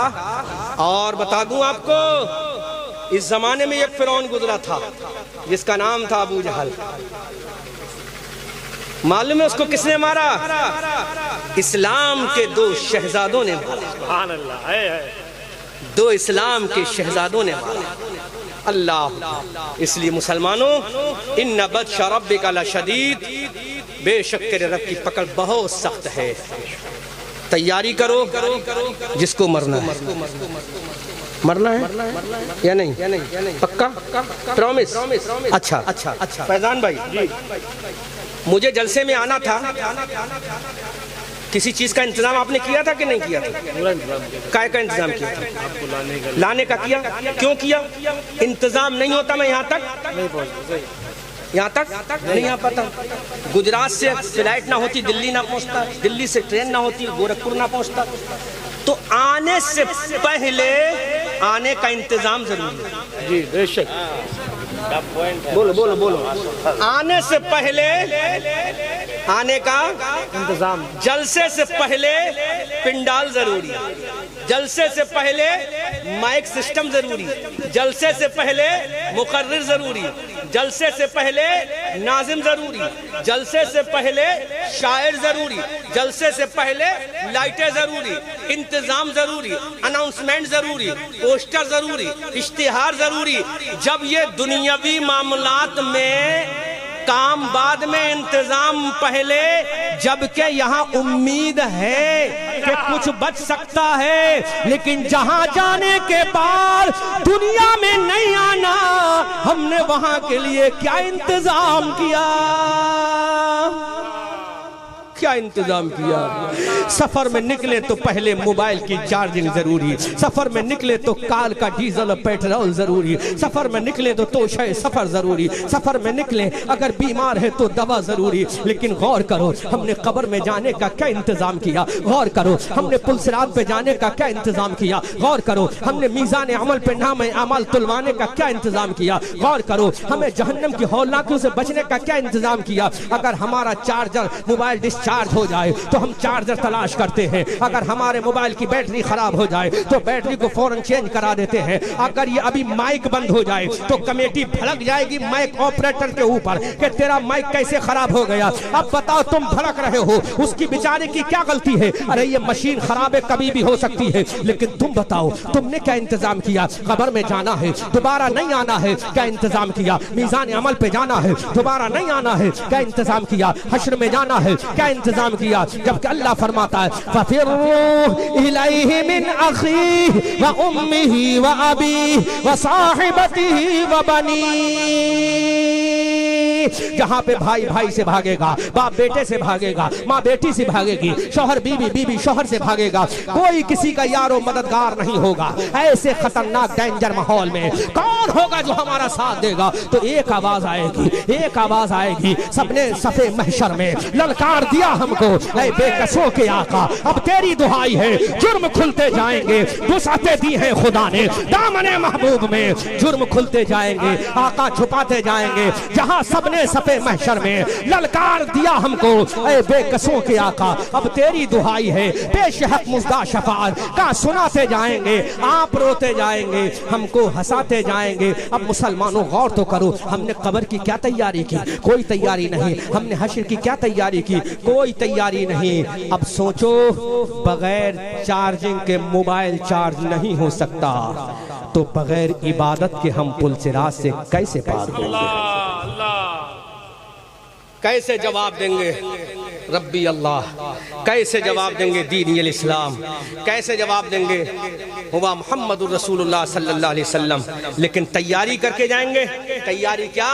और बता दूं आपको, इस जमाने में एक फिरौन गुजरा था जिसका नाम था अबू जहल। मालूम है उसको किसने मारा? इस्लाम के दो शहजादों ने मारा। सुभान अल्लाह। दो इस्लाम के शहजादों ने मारा। अल्लाह। इसलिए मुसलमानों, इन्ना बत्शा रब्बिका लशदीद, बेशक तेरे रब की पकड़ बहुत सख्त है। तैयारी करो, जिसको मरना है मरना है या नहीं? पक्का? प्रॉमिस? अच्छा अच्छा अच्छा। फैजान भाई, मुझे जलसे में आना था, किसी चीज का इंतजाम आपने किया था कि नहीं किया था? काय का इंतजाम किया था? आपको लाने का किया। क्यों किया? इंतजाम नहीं होता मैं यहाँ तक नहीं पहुंचता, यहाँ तक नहीं आ पाता। गुजरात से फ्लाइट ना होती दिल्ली ना पहुँचता, दिल्ली से ट्रेन ना होती गोरखपुर ना पहुँचता। तो आने से पहले आने का इंतजाम जरूरी है। जी बेशक। बोलो बोलो बोलो। आने से पहले आने का इंतजाम, जलसे से पहले पिंडाल जरूरी, जलसे से पहले माइक सिस्टम जरूरी, जलसे से पहले मुकर्रिर जरूरी, जलसे से पहले नाजिम जरूरी, जलसे से पहले शायर जरूरी, जलसे से पहले लाइटें जरूरी, इंतजाम जरूरी, अनाउंसमेंट जरूरी, पोस्टर जरूरी, इश्तिहार जरूरी। जब ये दुनियावी मामलात में काम बाद में, इंतजाम पहले, जबकि यहाँ उम्मीद है कि कुछ बच सकता है, लेकिन जहां जाने के बाद दुनिया में नहीं आना, हमने वहां के लिए क्या इंतजाम किया, क्या इंतजाम किया। सफर में निकले तो पहले मोबाइल की चार्जिंग जरूरी, सफर में निकले तो कार का डीजल और पेट्रोल जरूरी, सफर में निकले तो तोशे सफर जरूरी, सफर में निकले अगर बीमार है तो दवा जरूरी। लेकिन गौर करो हमने कब्र में जाने का क्या इंतजाम किया, गौर करो हमने पुलसिरात पे जाने का क्या इंतजाम किया, गौर करो हमने मीज़ान अमल पे नाम अमल तुलवाने का क्या इंतजाम किया, गौर करो हमें जहन्नम की हौलनाकियों से बचने का क्या इंतजाम किया। अगर हमारा चार्जर मोबाइल डिस्चार्ज हो जाए तो हम चार्जर तलाश करते हैं, अगर हमारे मोबाइल की बैटरी खराब हो जाए तो बैटरी को फौरन चेंज करा देते हैं, अगर ये अभी माइक बंद हो जाए तो कमेटी भड़क जाएगी माइक ऑपरेटर के ऊपर कि तेरा माइक कैसे खराब हो गया। अब बताओ तुम भड़क रहे हो, उसकी बेचारे की क्या गलती है। अरे ये मशीन खराब है, कभी भी हो सकती है, लेकिन तुम बताओ तुमने क्या इंतजाम किया। कब्र में जाना है, दोबारा नहीं आना है, क्या इंतजाम किया। मीज़ान अमल पे जाना है, दोबारा नहीं आना है, क्या इंतजाम किया। हश्र में जाना है, क्या इंतजाम किया। जबकि अल्लाह फरमाता है फफिर्रू इलैहि मिन अखीहि व उम्मिहि व अबीहि व साहिबतिहि व बनी। जहां पे भाई भाई से भागेगा, बाप बेटे से भागेगा, माँ बेटी से भागेगी, शौहर बीवी बीवी शौहर से भागेगा, कोई किसी का यारो मददगार नहीं होगा। ऐसे खतरनाक डेंजर माहौल में कौन होगा जो हमारा साथ देगा। तो एक आवाज आएगी, एक आवाज आएगी, सबने सफे महशर में ललकार दिया हमको, ऐ बेकसों के आका अब तेरी दुहाई है। जुर्म खुलते जाएंगे, वुसअतें दी है खुदा ने दामने महबूब में, जुर्म खुलते जाएंगे, आका छुपाते जाएंगे। जहां सबने सफे महशर में ललकार दिया हमको, ऐ बेकसों के आका अब तेरी दुहाई है। बेशहक मुज़्दा शफाअत का सुनाते जाएंगे, आप रोते जाएंगे, हमको हंसाते जाएंगे। अब मुसलमानों गौर तो करो, हमने कब्र की क्या तैयारी की, कोई तैयारी नहीं। हमने हश्र की क्या तैयारी की, कोई तैयारी नहीं। अब सोचो बगैर चार्जिंग के मोबाइल चार्ज नहीं हो सकता, तो बगैर इबादत के हम पुल सिरात से कैसे पार होंगे, कैसे जवाब देंगे रब्बी अल्लाह, कैसे जवाब देंगे दीन अल इस्लाम, कैसे जवाब देंगे हुआ मोहम्मद रसूलुल्लाह सल्लल्लाहु अलैहि वसल्लम। लेकिन तैयारी करके जाएंगे, तैयारी क्या,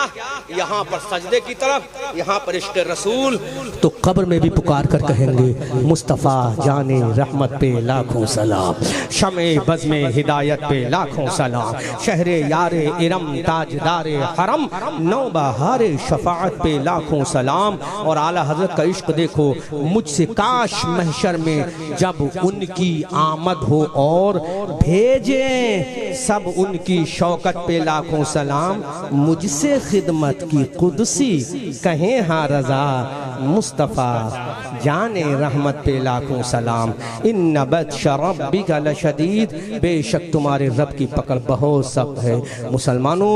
यहाँ पर सजदे की तरफ, यहाँ पर इश्क़ रसूल। तो कब्र में भी पुकार कर कहेंगे मुस्तफ़ा जाने रहमत पे लाखों सलाम, शमे बज़्मे हिदायत पे लाखों सलाम, शहरे यारे इरम ताजदारे हरम, नौबहारे शफाअत पे लाखों सलाम। और आला हज़रत का इश्क देखो, मुझसे काश महशर में जब उनकी आमद हो और भेजें सब उनकी शौकत पे लाखों सलाम, मुझसे खिदमत की कुदसी कहें हाँ रजा, मुस्तफ़ा जाने रहमत पे लाखों सलाम। इन्ना बत्श रब्बिका लशदीद, बेशक तुम्हारे रब की पकड़ बहुत सख्त है। मुसलमानों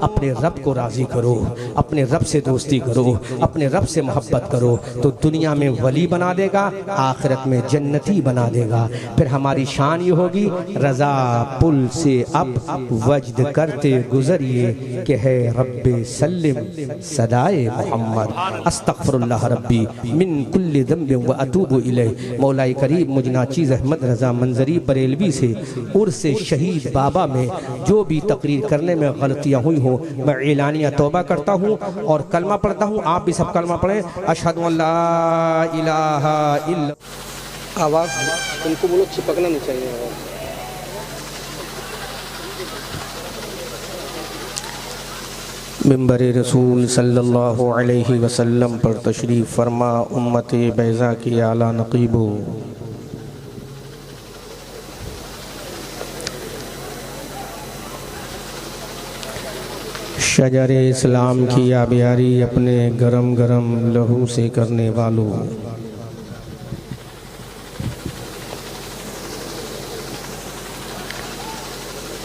अपने रब को राज़ी करो, अपने रब से दोस्ती करो, अपने रब से मोहब्बत करो, तो दुनिया में वली बना देगा, आखिरत में जन्नती बना देगा। फिर हमारी शान ये होगी रज़ा पुल से अब वजद करते गुजरिए कि है रब्बे सल्लिम सदाए मोहम्मद, अस्तगफिरुल्लाह रब्बी मिन कुल्लि ज़ंबिन व अतूबु इलैह। मौलाई करीब मुझ नाचीज़ अहमद रज़ा मंजरी बरेलवी से उर्स शहीद बाबा में जो भी तकरीर करने में गलतियाँ हुई हों, मैं एलानिया तौबा करता हूँ और कलमा पढ़ता हूँ। आप भी सब कलमा पढ़ें, अशहदु अल्ला इलाहा इल्ला। आवाज़ तुमको बोलो, चिपकना नहीं चाहिए आवाज़। मिंबर रसूल सल्लल्लाहु अलैहि वसल्लम पर तशरीफ़ फरमा उम्मत बैज़ा की आला नक़ीबो, शजर इस्लाम की आबियारी अपने गरम गरम लहू से करने वालों,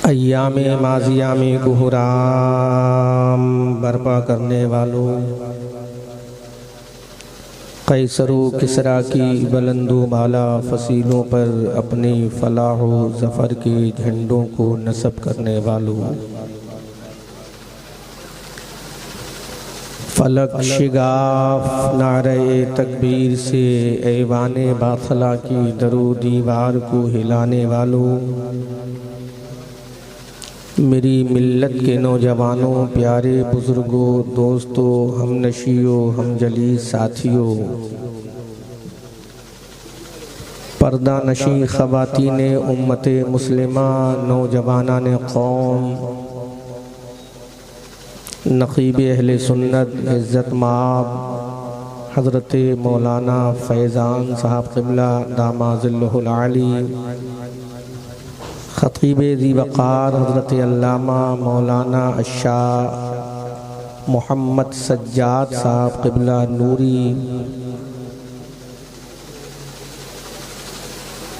अय्याम माज़िया में गुहरान निज़ाम बर्पा करने वालों, कैसरो किसरा की बुलंदो बाला फसीलों पर अपने फलाह व ज़फ़र के झंडों को नस्ब करने वालों, फलक शिगाफ नारे तकबीर से ऐवाने बाथला की दरो दीवार को हिलाने वालों, मेरी मिल्लत के नौजवानों, प्यारे बुज़ुर्गों, दोस्तों, हमनशियों, हमजली साथियों, पर्दा नशी ख़वातीने उम्मते मुस्लिमा, नौजवानाने कौम, नक़ीब अहले सुन्नत इज़्ज़त माब हज़रत मौलाना फैज़ान साहब क़िबला दामाज़िल्लुहुल आली, ख़तीब ज़ी वक़ार हज़रत अल्लामा मौलाना शाह मोहम्मद सज्जाद साहब क़िबला नूरी,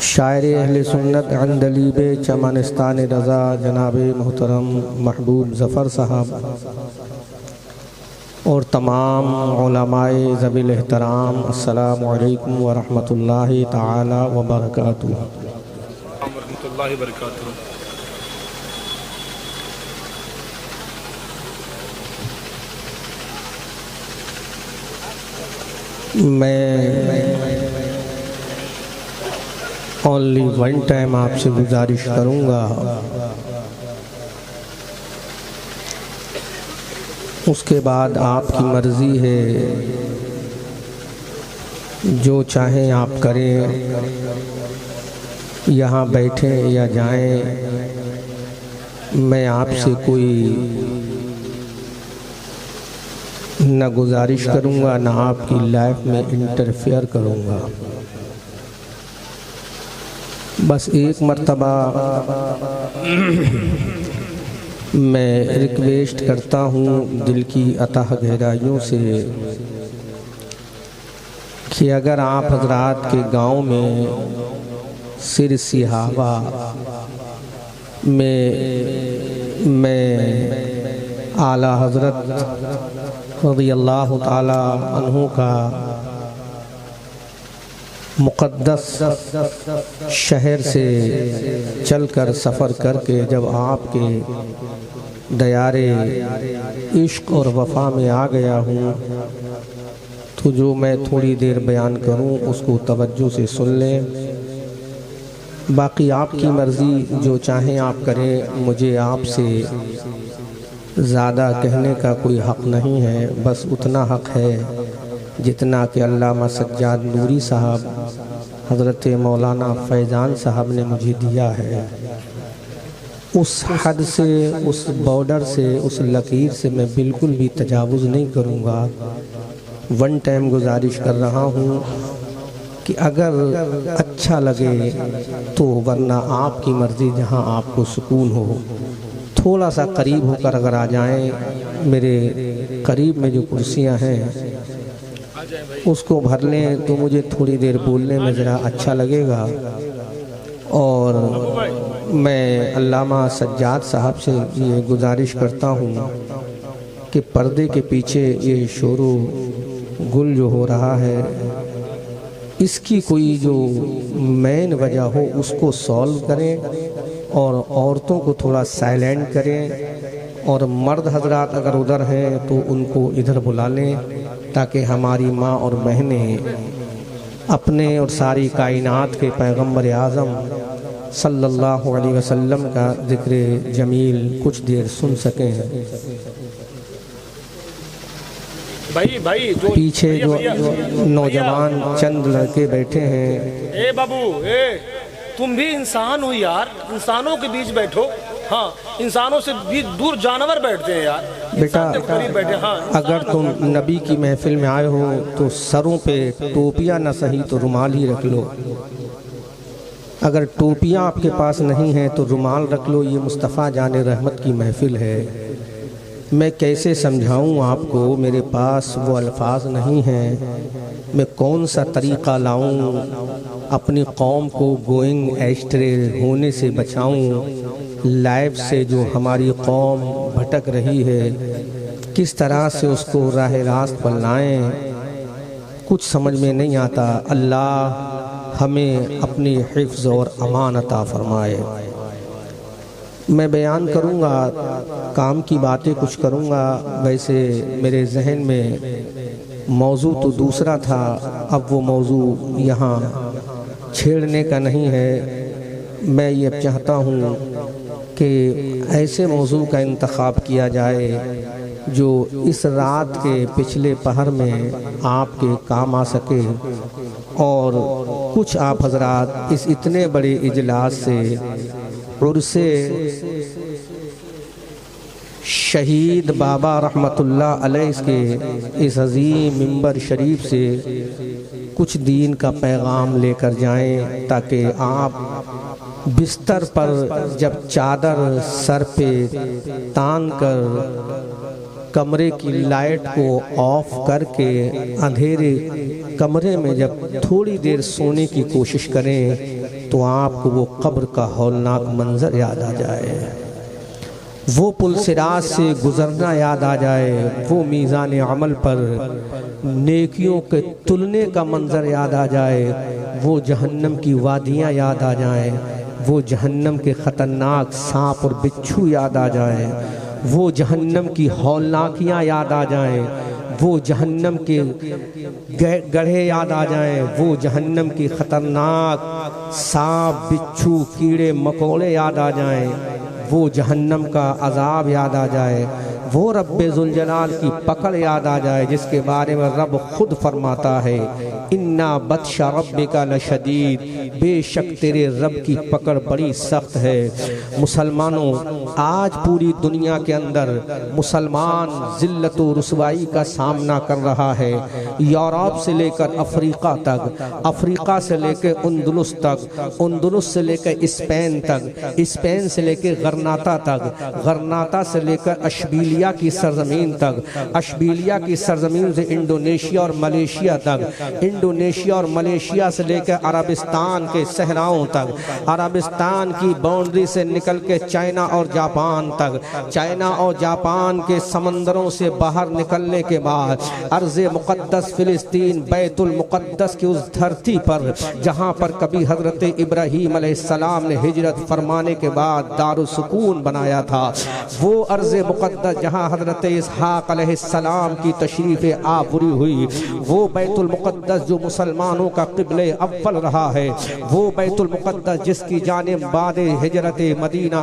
शायर अहले सुन्नत अंदलीब चमनिस्तान रज़ा जनाब मोहतरम महबूब ज़फ़र साहब और तमाम उलमाए ज़वील एहतराम, अस्सलामु अलैकुम व रहमतुल्लाहि ताला व बरकातुहू। मैं ओनली वन टाइम आपसे गुजारिश करूँगा, उसके बाद आपकी मर्ज़ी है, जो चाहें आप करें, यहाँ बैठें या जाएं। मैं आपसे कोई न गुजारिश करूँगा न आपकी लाइफ में इंटरफेयर करूँगा। बस एक मर्तबा मैं रिक्वेस्ट करता हूँ दिल की अथाह गहराइयों से कि अगर आप हजरात के गांव में सिर सिहावा में मैं आला हज़रत रज़ियल्लाहु ताला अन्हु का मुक़द्दस शहर से चलकर सफ़र करके जब आपके दयारे इश्क और वफ़ा में आ गया हूँ, तो जो मैं थोड़ी देर बयान करूँ उसको तवज्जो से सुन लें। बाकी आपकी मर्ज़ी, जो चाहें आप करें। मुझे आपसे ज़्यादा कहने का कोई हक़ नहीं है, बस उतना हक़ है जितना कि अल्लामा सज्जाद नूरी साहब हज़रत मौलाना फैज़ान साहब ने मुझे दिया है। उस हद से, उस बॉर्डर से, उस लकीर से मैं बिल्कुल भी तजावुज़ नहीं करूँगा। वन टाइम गुजारिश कर रहा हूँ कि अगर अच्छा लगे तो, वरना आपकी मर्ज़ी, जहाँ आपको सुकून हो। थोड़ा सा करीब होकर अगर आ जाएं, मेरे करीब में जो कुर्सियाँ हैं उसको भर लें तो मुझे थोड़ी देर बोलने में ज़रा अच्छा लगेगा। और मैं अल्लामा सज्जाद साहब से ये गुजारिश करता हूँ कि पर्दे के पीछे ये शोरो गुल जो हो रहा है, इसकी कोई जो मेन वजह हो उसको सॉल्व करें और औरतों को थोड़ा साइलेंट करें, और मर्द हजरात अगर उधर हैं तो उनको इधर बुला लें, ताकि हमारी माँ और बहनें अपने और सारी कायनात के पैगम्बर आज़म सल्लल्लाहु अलैहि वसल्लम का ज़िक्र जमील कुछ देर सुन सकें। भाई जो पीछे जो नौजवान चंद लड़के बैठे हैं। ए बाबू, तुम भी इंसान हो यार, इंसानों के बीच बैठो। हाँ, इंसानों से भी दूर जानवर बैठते हैं यार। बेटा, बैठे। हाँ, अगर तुम नबी की महफिल में आए हो तो सरों पे टोपियाँ न सही तो रुमाल ही रख लो। अगर टोपियाँ आपके पास नहीं हैं तो रुमाल रख लो। ये मुस्तफ़ा जाने रहमत की महफिल है। मैं कैसे समझाऊँ आपको, मेरे पास वो अल्फाज नहीं हैं। मैं कौन सा तरीक़ा लाऊँ, अपनी कौम को गोइंग एस्ट्रे होने से बचाऊँ, लाइफ से जो हमारी कौम भटक रही है। किस तरह से उसको राह रास्त पर लाएं, कुछ समझ में नहीं आता। अल्लाह हमें अपनी हिफ्ज़ और अमान अता फरमाए। मैं बयान करूँगा, काम की बातें कुछ करूँगा। वैसे मेरे जहन में मौजू तो दूसरा था, अब वो मौजू यहाँ छेड़ने का नहीं है। मैं ये चाहता हूँ कि ऐसे मौजू का इंतखाब किया जाए जो इस रात के पिछले पहर में आपके काम आ सके, और कुछ आप हजरात इस इतने बड़े इजलास से उर्से शहीद बाबा रहमतुल्लाह अलैह के इस अजीम मिंबर शरीफ से कुछ दीन का पैगाम लेकर जाएं, ताकि आप बिस्तर पर जब चादर सर पे तान कर कमरे की लाइट को ऑफ करके अंधेरे कमरे में जब थोड़ी देर सोने की कोशिश करें तो आपको वो कब्र का हौलनाक मंजर याद आ जाए, वो पुल सिरात से गुजरना याद आ जाए, वो मीज़ान अमल पर नेकियों के तुलने का मंजर याद आ जाए, वो जहन्नम की वादियाँ याद आ जाएं, वो जहन्नम के ख़तरनाक सांप और बिच्छू याद आ जाएं, वो जहन्नम की हौलनाकियाँ याद आ जाएं, वो जहन्नम के गड्ढे याद आ जाएं, वो जहन्नम की ख़तरनाक सांप बिच्छू कीड़े मकोड़े याद आ जाएं, वो जहन्नम का अजाब याद आ जाए, वो रब्बे ज़ुल जलाल की पकड़ याद आ जाए, जिसके बारे में रब खुद फरमाता है इन्ना बत्शा रब्बिका लशदीद, बेशक तेरे रब की पकड़ बड़ी सख्त है। मुसलमानों, आज पूरी दुनिया के अंदर मुसलमान ज़िल्लत व रुसवाई का सामना कर रहा है। यूरोप से लेकर अफ्रीका तक, अफ्रीका से लेकर उंदुलुस तक, उंदुलुस से लेकर स्पेन तक, स्पेन से लेकर गरनाता तक, गरनाता से लेकर अशबीलिया की सरजमीन तक, अशबीलिया की सरजमीन से इंडोनेशिया और मलेशिया तक, इंडोनेशिया और मलेशिया से लेकर अरबिस्तान के सहराओं तक, अरबिस्तान की बाउंड्री से निकल के चाइना और जापान तक, चाइना और जापान के समंदरों से बाहर निकलने के बाद अर्ज़े मुक़द्दस फ़िलिस्तीन बैतुल मुक़द्दस की उस धरती पर जहाँ पर कभी हज़रत इब्राहीम अलैहिस्सलाम ने हिजरत फरमाने के बाद दारुस्सुकून बनाया था, वो अर्ज़े मुक़द्दस जहाँ हज़रत इसहाक़ अलैहिस्सलाम की तशरीफ़ आबरी हुई, वो बैतुल मुक़द्दस जो मुसलमानों का क़िबले अव्वल रहा है, वो बैतुल मुक़द्दस जिसकी जानिब बाद हिजरत मदीना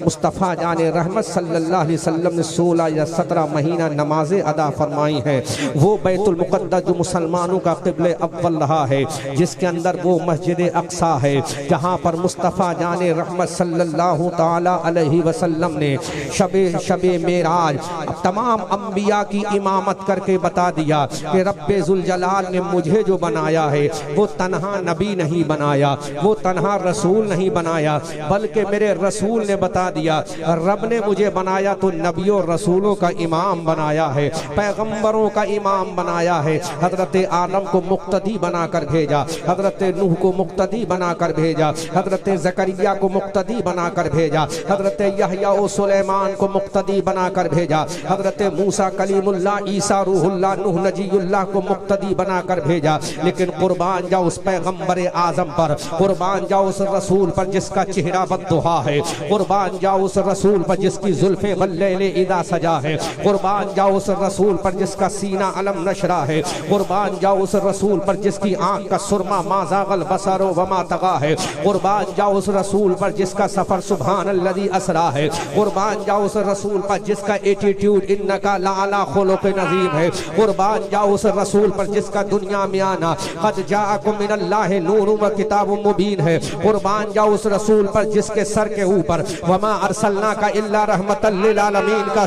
मुस्तफ़ा जाने रहमत सल्लल्लाहु अलैहि वसल्लम ने 16 या 17 महीना नमाज़ें अदा फरमाई हैं, वो बैतुल मुक़द्दस जो मुसलमानों का क़िबले अव्वल रहा है, जिसके अंदर वो मस्जिद अक़सा है, जहाँ पर मुस्तफ़ा जाने रहमत सल्लल्लाहु ताला अलैहि वसल्लम ने शबे मेराज तमाम अंबिया की इमामत करके बता दिया कि रब्बे ज़ुल जलाल ने मुझे जो बनाया है वो तन्हा नबी नहीं बनाया, वो तन्हा रसूल नहीं बनाया, बल्कि मेरे रसूल ने बता दिया रब ने मुझे बनाया तो नबियों रसूलों का इमाम बनाया है, पैगंबरों का इमाम बनाया है। हज़रत आदम को मुक्तदी बना कर भेजा, हज़रत नूह को मुक्तदी बना कर भेजा, हज़रत ज़करिया को मुक्तदी बना कर भेजा, हज़रत यहया और सुलेमान को मुक्तदी बना कर भेजा, हज़रत मूसा कलीमुल्लाह ईसा रूहुल्लाह नूह नजीयुल्लाह को मुक्तदी बना कर भेजा। लेकिन कुर्बान जाओ उस पैगंबर आज़म पर, कुर्बान जाओ उस रसूल पर जिसका चेहरा बद्दुहा है, कुर्बान जाओ उस रसूल पर जिसकी जुल्फ़े वल्लैले इदा सजा है, कुर्बान जाओ उस रसूल पर जिसका सीना अलम नशरा है, कुर्बान जाओ उस रसूल पर जिसकी आँख का सुरमा माज़ागल बसरो वमा तगा है, कुर्बान जाओ उस रसूल पर जिसका सफ़र सुब्हानल्लज़ी असरा है, कुर्बान जाओ उस रसूल पर जिसका एटीट्यूड इन्नका लाअला खुलुक़ नज़ीम है, कुर्बान जाओ उस रसूल पर जिसका दुनिया में आना क़द जाअकुम मिनल्लाहि नूरुन व किताबुम मुबीन है, कुर्बान जाओ उस रसूल पर जिसके सर के ऊपर वमा अरसलनाका इल्ला रहमतल लिल आलमीन का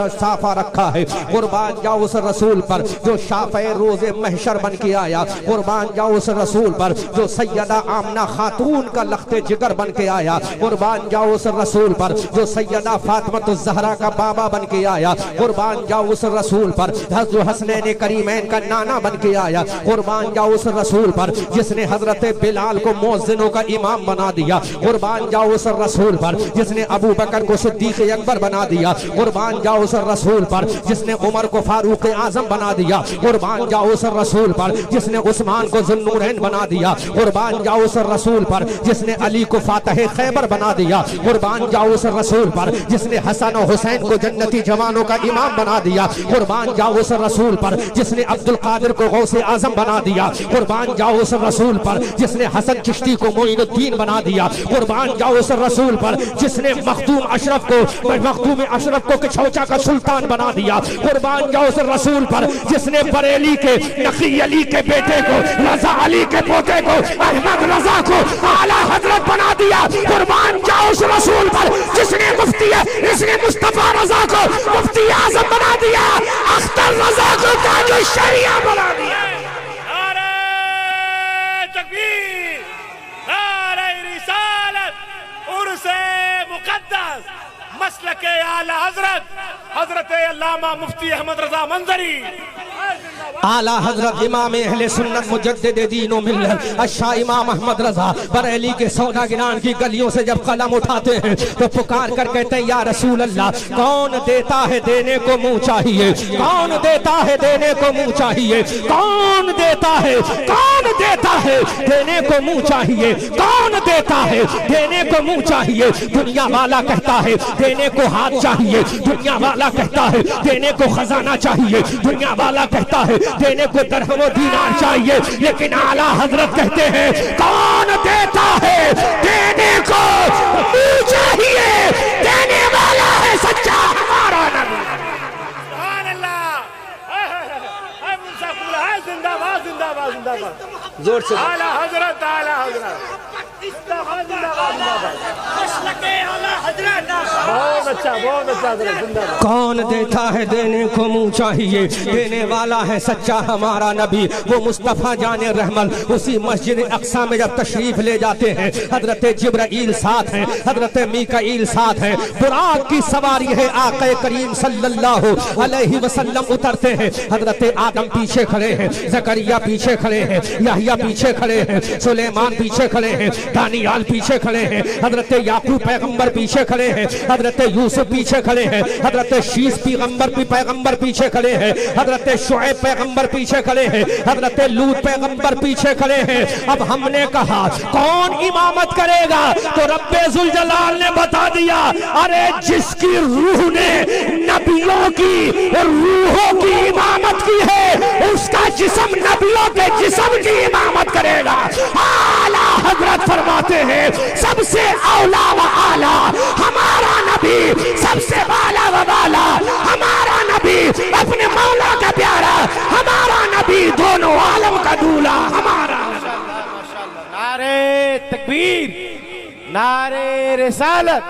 साफा रखा है, कुर्बान जाओ उस रसूल पर जो शाफ़े मैं रोजे महशर बन के आया। कुर्बान जाओ उस रसूल पर जो सैयदा आमना खातून का लख्ते जिगर बन के आया। कुर्बान जाओ उस रसूल पर जो सैयदा फातिमा ज़हरा का बाबा बन के आया। कुर्बान जाओ उस रसूल पर जो हसनैन करीमैन का नाना बन के आया। कुर्बान जाओ उस रसूल पर जिसने हजरत बिलाल को मुअज्जिनों का इमाम बना दिया। कुर्बान जाओ उस रसूल पर जिसने अबू बकर को सिद्दीक़ अकबर बना दिया। कुर्बान जाओ उस रसूल पर जिसने उमर को फारूक आजम बना दिया। कुर्बान जाओ उस रसूल पर जिसने उस्मान को ज़ुन्नूरैन बना दिया। कुर्बान जाओ उस रसूल पर जिसने अली को फातह खैबर बना दिया। कुर्बान जाओ उस रसूल पर जिसने हसन और हुसैन को जन्नती जवानों का इमाम बना दिया। कुर्बान जाओ उस रसूल पर जिसने अब्दुल कादिर को गौसे आजम बना दिया। कुर्बान जाओ उस रसूल पर जिसने हसन चिश्ती को मोइनुद्दीन बना दिया। कुर्बान जाओ उस रसूल पर जिसने मखदूम अशरफ को किछौचा का सुल्तान बना दिया। कुर्बान जाओ उस रसूल पर जिसने बरेली के नकी अली के बेटे को, रजा अली के पोते को, अहमद रजा को आला हजरत बना दिया। कुर्बान जाओ उस रसूल पर जिसने इसने मुस्तफा रजा को मुफ्ती आजम बना दिया। अख्तर रजा को ताज शरिया बना दिया। नारे तकबीर, नारे रिसालत, उर्से मुकद्दस, मसलके आला हजरत अल्लामा मुफ्ती अहमद रजा मंजरी, आला हजरत इमाम अहले सुन्नत मुजद्दिद दीन व मिल्लत अशा इमाम अहमद रजा बरेली के सौदागिरान की गलियों से जब कलम उठाते हैं तो पुकार कर कहते हैं या रसूल अल्लाह, कौन देता है देने को मुंह चाहिए, कौन देता है देने को मुंह चाहिए, कौन देता है देने को मुंह चाहिए, कौन देता है देने को मुंह चाहिए। दुनिया वाला कहता है देने को हाथ चाहिए, दुनिया वाला कहता है देने को खजाना चाहिए, दुनिया वाला कहता है देने को दरहम व दीनार चाहिए, लेकिन आला हजरत कहते हैं कौन देता है देने को मुंह चाहिए। देने वाला है सच्चा हमारा नबी। सुभान अल्लाह। मुंसा फूला है, जिंदाबाद जिंदाबाद जिंदाबाद, जोर से आला हजरत, आला हजरत, जिंदाबाद जिंदाबाद जिंदाबाद, मसलके आला हजरत, बहुत अच्छा जिंदाबाद। कौन देता है देने को मुंह चाहिए, देने वाला है सच्चा हमारा नबी। वो मुस्तफ़ा जाने रहमत उसी मस्जिद अक्सा में जब तशरीफ ले जाते हैं, हजरत जिब्राइल साथ हैं, हजरत मीकाईल साथ हैं, बुराक की सवारी है, आक़े करीम सल्लल्लाहु अलैहि वसल्लम उतरते हैं। हजरत आदम पीछे खड़े हैं, ज़करिया पीछे खड़े हैं, याहिया पीछे खड़े हैं, सुलेमान पीछे खड़े हैं, दानियाल पीछे खड़े हैं, हजरत याकूब पैगंबर पीछे खड़े हैं, हजरत यूसुफ पीछे खड़े हैं, हजरत शीस पैगंबर पीछे खड़े हैं, हजरत शुएब पैगंबर पीछे खड़े हैं, हजरत लूत पैगंबर पीछे खड़े हैं। अब हमने कहा कौन इमामत करेगा, तो रब्बे जुल जलाल ने बता दिया, अरे जिसकी रूह ने नबियों की रूहों की इमामत की है उसका जिस्म नबियों के जिस्म की इमामत करेगा। आला हजरत फरमाते हैं सबसे औला व आला हमारा नबी, सबसे बाला व बाला हमारा नबी, अपने मौला का प्यारा हमारा नबी, दोनों आलम का दूल्हा हमारा। नारे तकबीर, नारे रिसालत,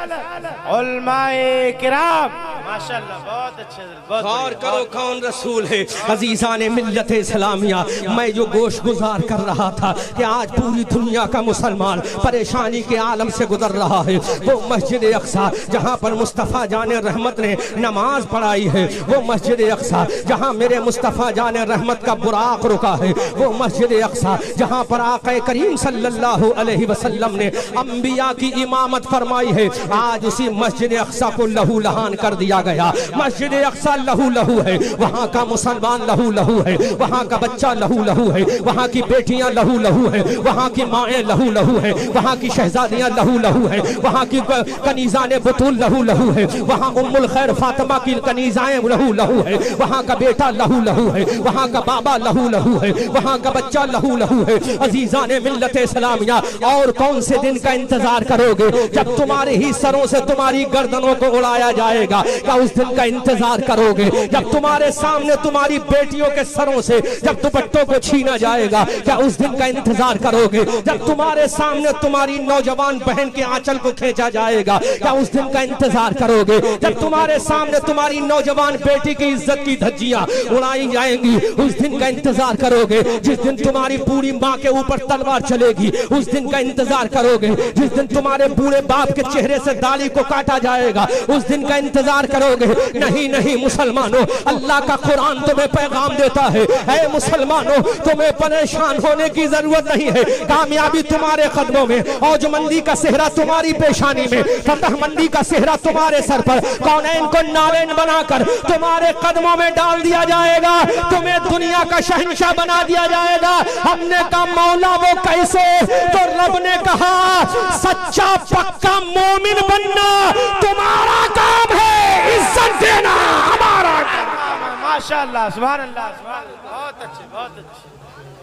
उलमाए किराम, माशाअल्लाह बहुत अच्छे, बहुत गौर करो कौन रसूल है। अजीज़ान मिल्लत इस्लामिया, मैं जो गोश गुजार कर रहा था कि आज पूरी दुनिया का मुसलमान परेशानी के आलम से गुजर रहा है, वो मस्जिद अक्सा जहाँ पर मुस्तफ़ा जाने रहमत ने नमाज पढ़ाई है, वो मस्जिद अक्सा जहाँ मेरे मुस्तफ़ा जाने रहमत का बुराक रुका है, वो मस्जिद अक्सा जहाँ पर आक़े करीम सल्लल्लाहु अलैहि वसल्लम ने अंबिया की इमामत फरमाई है। आज उसी मस्जिद अक्सा को लहू लहान कर दिया गया। मस्जिद अक्सा लहू लहू है, वहाँ का मुसलमान लहू लहू है, वहाँ का बच्चा लहू लहू है, वहाँ की बेटियां लहू लहू है, वहाँ की माएँ लहू लहू है, वहाँ की शहजादियां लहू लहू है, वहाँ की कनीज़ाने बतूल लहू लहू है, वहाँ उम्मुल खैर फातिमा की कनीज़ाएं लहू लहू है, वहाँ का बेटा लहू लहू है, वहाँ का बाबा लहू लहू है, वहाँ का बच्चा लहू लहू है। अजीज़ाने मिल्लत इस्लामिया, और कौन से दिन का इंतजार करोगे जब तुम्हारे ही सरों से तुम्हारी गर्दनों को उड़ाया जाएगा। क्या उस दिन का इंतजार करोगे जब तुम्हारे सामने तुम्हारी बेटियों के सरों से जब दुपट्टों को छीना जाएगा? क्या उस दिन का इंतजार करोगे जब तुम्हारे सामने तुम्हारी नौजवान बहन के आंचल को खींचा जाएगा? क्या उस दिन का इंतजार करोगे जब तुम्हारे सामने तुम्हारी नौजवान बेटी की इज्जत की धज्जियां उड़ाई जाएंगी? उस दिन का इंतजार करोगे जिस दिन तुम्हारी पूरी माँ के ऊपर तलवार चलेगी? उस दिन का इंतजार करोगे जिस दिन तुम्हारे बूढ़े बाप के चेहरे से दाढ़ी को काटा जाएगा? उस दिन का इंतजार करोगे? नहीं नहीं मुसलमानों, अल्लाह का कुरान तुम्हें पैगाम देता है, ऐ मुसलमानों तुम्हें परेशान होने की जरूरत नहीं है। कामयाबी तुम्हारे कदमों में, औजमंदी का सेहरा तुम्हारी पेशानी में, फतहमंदी का सेहरा तुम्हारे सर पर, कौनैन को नावेन बनाकर तुम्हारे कदमों में डाल दिया जाएगा। तुम्हें दुनिया का शहंशाह बना दिया जाएगा। हमने कहा मौला वो कैसे? तो रब ने कहा सच्चा पक्का मोमिन बनना तुम्हारा काम है, इज्जत देना हमारा काम है। माशाअल्लाह, सुभान अल्लाह, सुभान अल्लाह, बहुत अच्छे, बहुत अच्छे।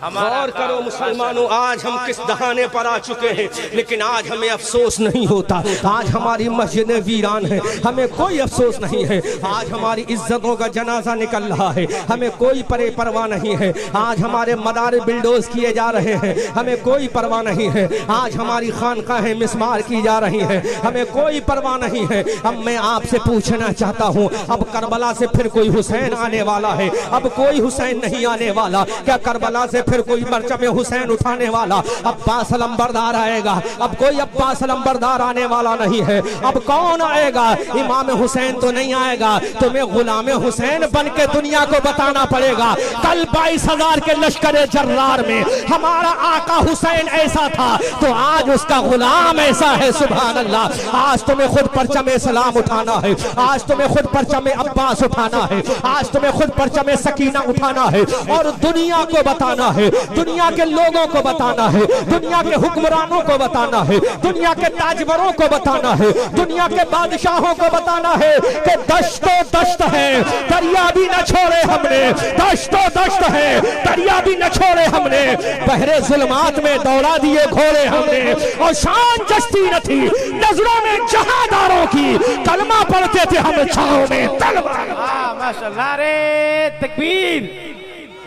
गौर करो मुसलमानों, आज हम किस दहाने पर आ चुके हैं, लेकिन आज हमें अफसोस नहीं होता। आज हमारी मस्जिदें वीरान हैं, हमें कोई अफसोस नहीं है। आज हमारी इज्जतों का जनाजा निकल रहा है, हमें कोई परवाह नहीं है। आज हमारे मदार बिल्डोज किए जा रहे हैं, हमें कोई परवाह नहीं है। आज हमारी खानकाहें मिसमार की जा रही हैं, हमें कोई परवाह नहीं है। अब मैं आपसे पूछना चाहता हूँ, अब करबला से फिर कोई हुसैन आने वाला है? अब कोई हुसैन नहीं आने वाला। क्या करबला से फिर कोई परचम हुसैन उठाने वाला अब्बास अलंबरदार आएगा? अब कोई अब्बास अलंबरदार आने वाला नहीं है। अब कौन आएगा? इमाम हुसैन तो नहीं आएगा। तुम्हें गुलाम हुसैन बन के दुनिया को बताना पड़ेगा। कल 22,000 के लश्कर जर्रार में हमारा आका हुसैन ऐसा था, तो आज उसका गुलाम ऐसा है। सुभान अल्लाह। आज तुम्हें खुद परचम इस्लाम उठाना है, आज तुम्हें खुद परचम अब्बास उठाना है, आज तुम्हें खुद परचम सकीना उठाना है और दुनिया को बताना है, दुनिया के लोगों को बताना है, दुनिया के हुक्मरानों को बताना है, दुनिया के ताजवरों को बताना है, दुनिया के बादशाहों को बताना है कि दश्तो दश्त है, दरिया भी न छोड़े हमने, दश्तो दश्त है, दरिया भी न छोड़े हमने, बहरे जुल्मात में दौड़ा दिए घोड़े हमने, और शान जस्ती न थी नजरों में जहादारों की, कलमा पढ़ते थे हम छाओं में तलवार। माशाअल्लाह, नारे तकबीर,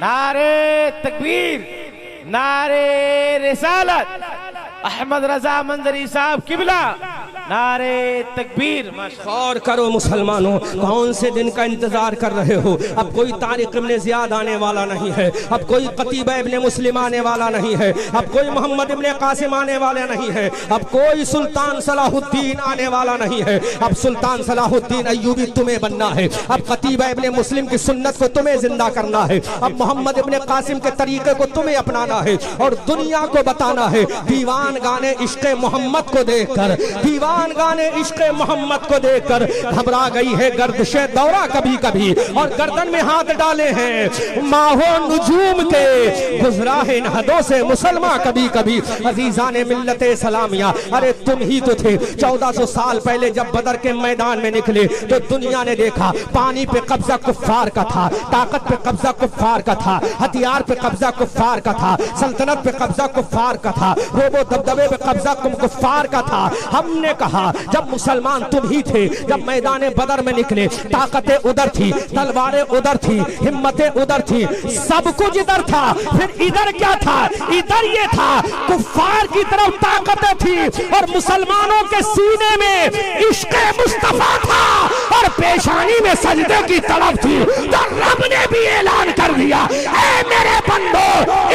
नारे तकबीर, नारे रिसालत, अहमद रजा मंजरी साहब किबला, नारे तकबीर। गौर करो मुसलमानों, कौन से दिन का इंतजार कर रहे हो? अब कोई तारिक इब्ने ज़ियाद आने वाला नहीं है, अब कोई कतीबा इब्ने मुस्लिम आने वाला नहीं है, अब कोई मोहम्मद इब्ने कासिम आने वाला नहीं है, अब कोई सुल्तान सलाहुद्दीन आने वाला नहीं है। अब सुल्तान सलाहुद्दीन अय्यूबी तुम्हें बनना है, अब कतीबा इब्ने मुस्लिम की सुन्नत को तुम्हें जिंदा करना है, अब मोहम्मद इब्ने कासिम के तरीके को तुम्हें अपनाना है और दुनिया को बताना है। दीवान गाने इश्क़े मोहम्मद को देखकर, दीवान गाने इश्क़े मोहम्मद को देखकर घबरा गई है गर्दिशे दौरा कभी कभी, और गर्दन में हाथ डाले हैं माहो नुजूम के, गुजरा है इन हदों से मुसलमान कभी कभी। अजीजान मिल्लते सलामिया, अरे तुम ही तो थे 1400 साल पहले जब बदर के मैदान में निकले तो दुनिया ने देखा पानी पे कब्जा कुफ्फार का था, ताकत पे कब्जा कुफ्फार का था, हथियार पे कब्जा कुफ्फार का था, सल्तनत पे कब्जा कुफ्फार का था, रोबो दबदबे पे कब्जा कुफ्फार का था। हमने कहा जब मुसलमान तुम ही थे, जब मैदान बदर में निकले ताकतें उधर थी, तलवारें उधर थी, हिम्मतें उधर थी, सब कुछ इधर था, फिर इधर क्या था? इधर ये था कुफ्फार की तरफ ताकतें थी और मुसलमानों के सीने में इश्क़े मुस्तफा था और पेशानी में सजदे की तड़प थी। तो रब ने भी ऐलान कर दिया, ऐ मेरे बंदो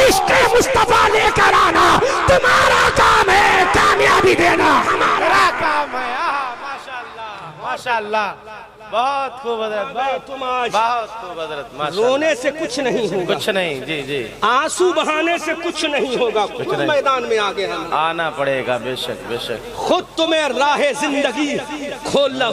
इश्क़े मुस्तफा लेकर आना तुम्हारा काम है, कामयाबी देना हमारा काम है। माशाअल्लाह, माशाअल्लाह, बहुत खूब हज़रत, बहुत खूब हज़रत। रोने से कुछ नहीं होगा, कुछ नहीं, जी जी, आंसू बहाने से कुछ नहीं होगा, खुद मैदान में आगे आना पड़ेगा, बेशक बेशक। खुद तुम्हें राह जिंदगी खोलना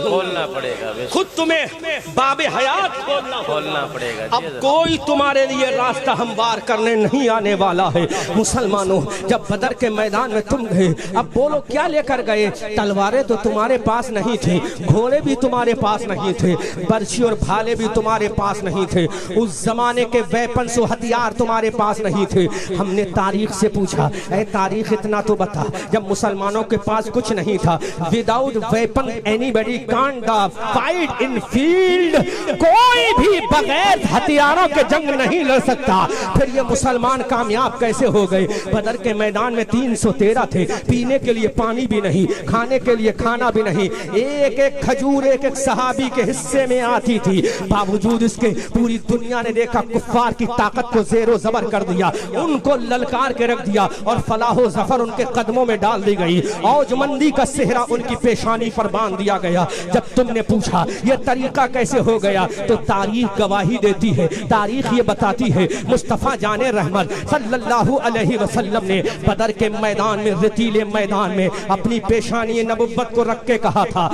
पड़ेगा, खुद तुम्हें बाबे हयात खोलना पड़ेगा। अब कोई तुम्हारे लिए रास्ता हमवार करने नहीं आने वाला है। मुसलमानों, जब बदर के मैदान में तुम गए, अब बोलो क्या लेकर गए? तलवारें तो तुम्हारे पास नहीं थी, घोड़े भी तुम्हारे पास नहीं नहीं थे, बर्छी और भाले भी तुम्हारे पास नहीं थे, उस जमाने के वेपन्स और हथियार तुम्हारे पास नहीं थे। हमने तारीख से पूछा, ऐ तारीख इतना तो बता, जब मुसलमानों के पास कुछ नहीं था, without weapon anybody can't fight in field, कोई भी बगैर हथियारों के जंग नहीं लड़ सकता, फिर ये मुसलमान कामयाब कैसे हो गए? बदर के मैदान में 313 थे, पीने के लिए पानी भी नहीं, खाने के लिए खाना भी नहीं, एक एक खजूर एक एक सहाबी के हिस्से में आती थी, बावजूद इसके पूरी दुनिया ने देखा कुफ्फार की ताकत को ज़ेरो ज़बर कर दिया, उनको ललकार के रख दिया और फलाहो ज़फर उनके कदमों में डाल दी गई, औजमंदी का सेहरा उनकी पेशानी पर बांध दिया गया। जब तुमने पूछा यह तरीका कैसे हो गया, तो तारीख गवाही देती है, तारीख ये बताती है मुस्तफ़ा जाने रहमत सल्लल्लाहु अलैहि वसल्लम ने बदर के मैदान में, रेतीले मैदान में अपनी पेशानी नबुव्वत को रख के कहा था,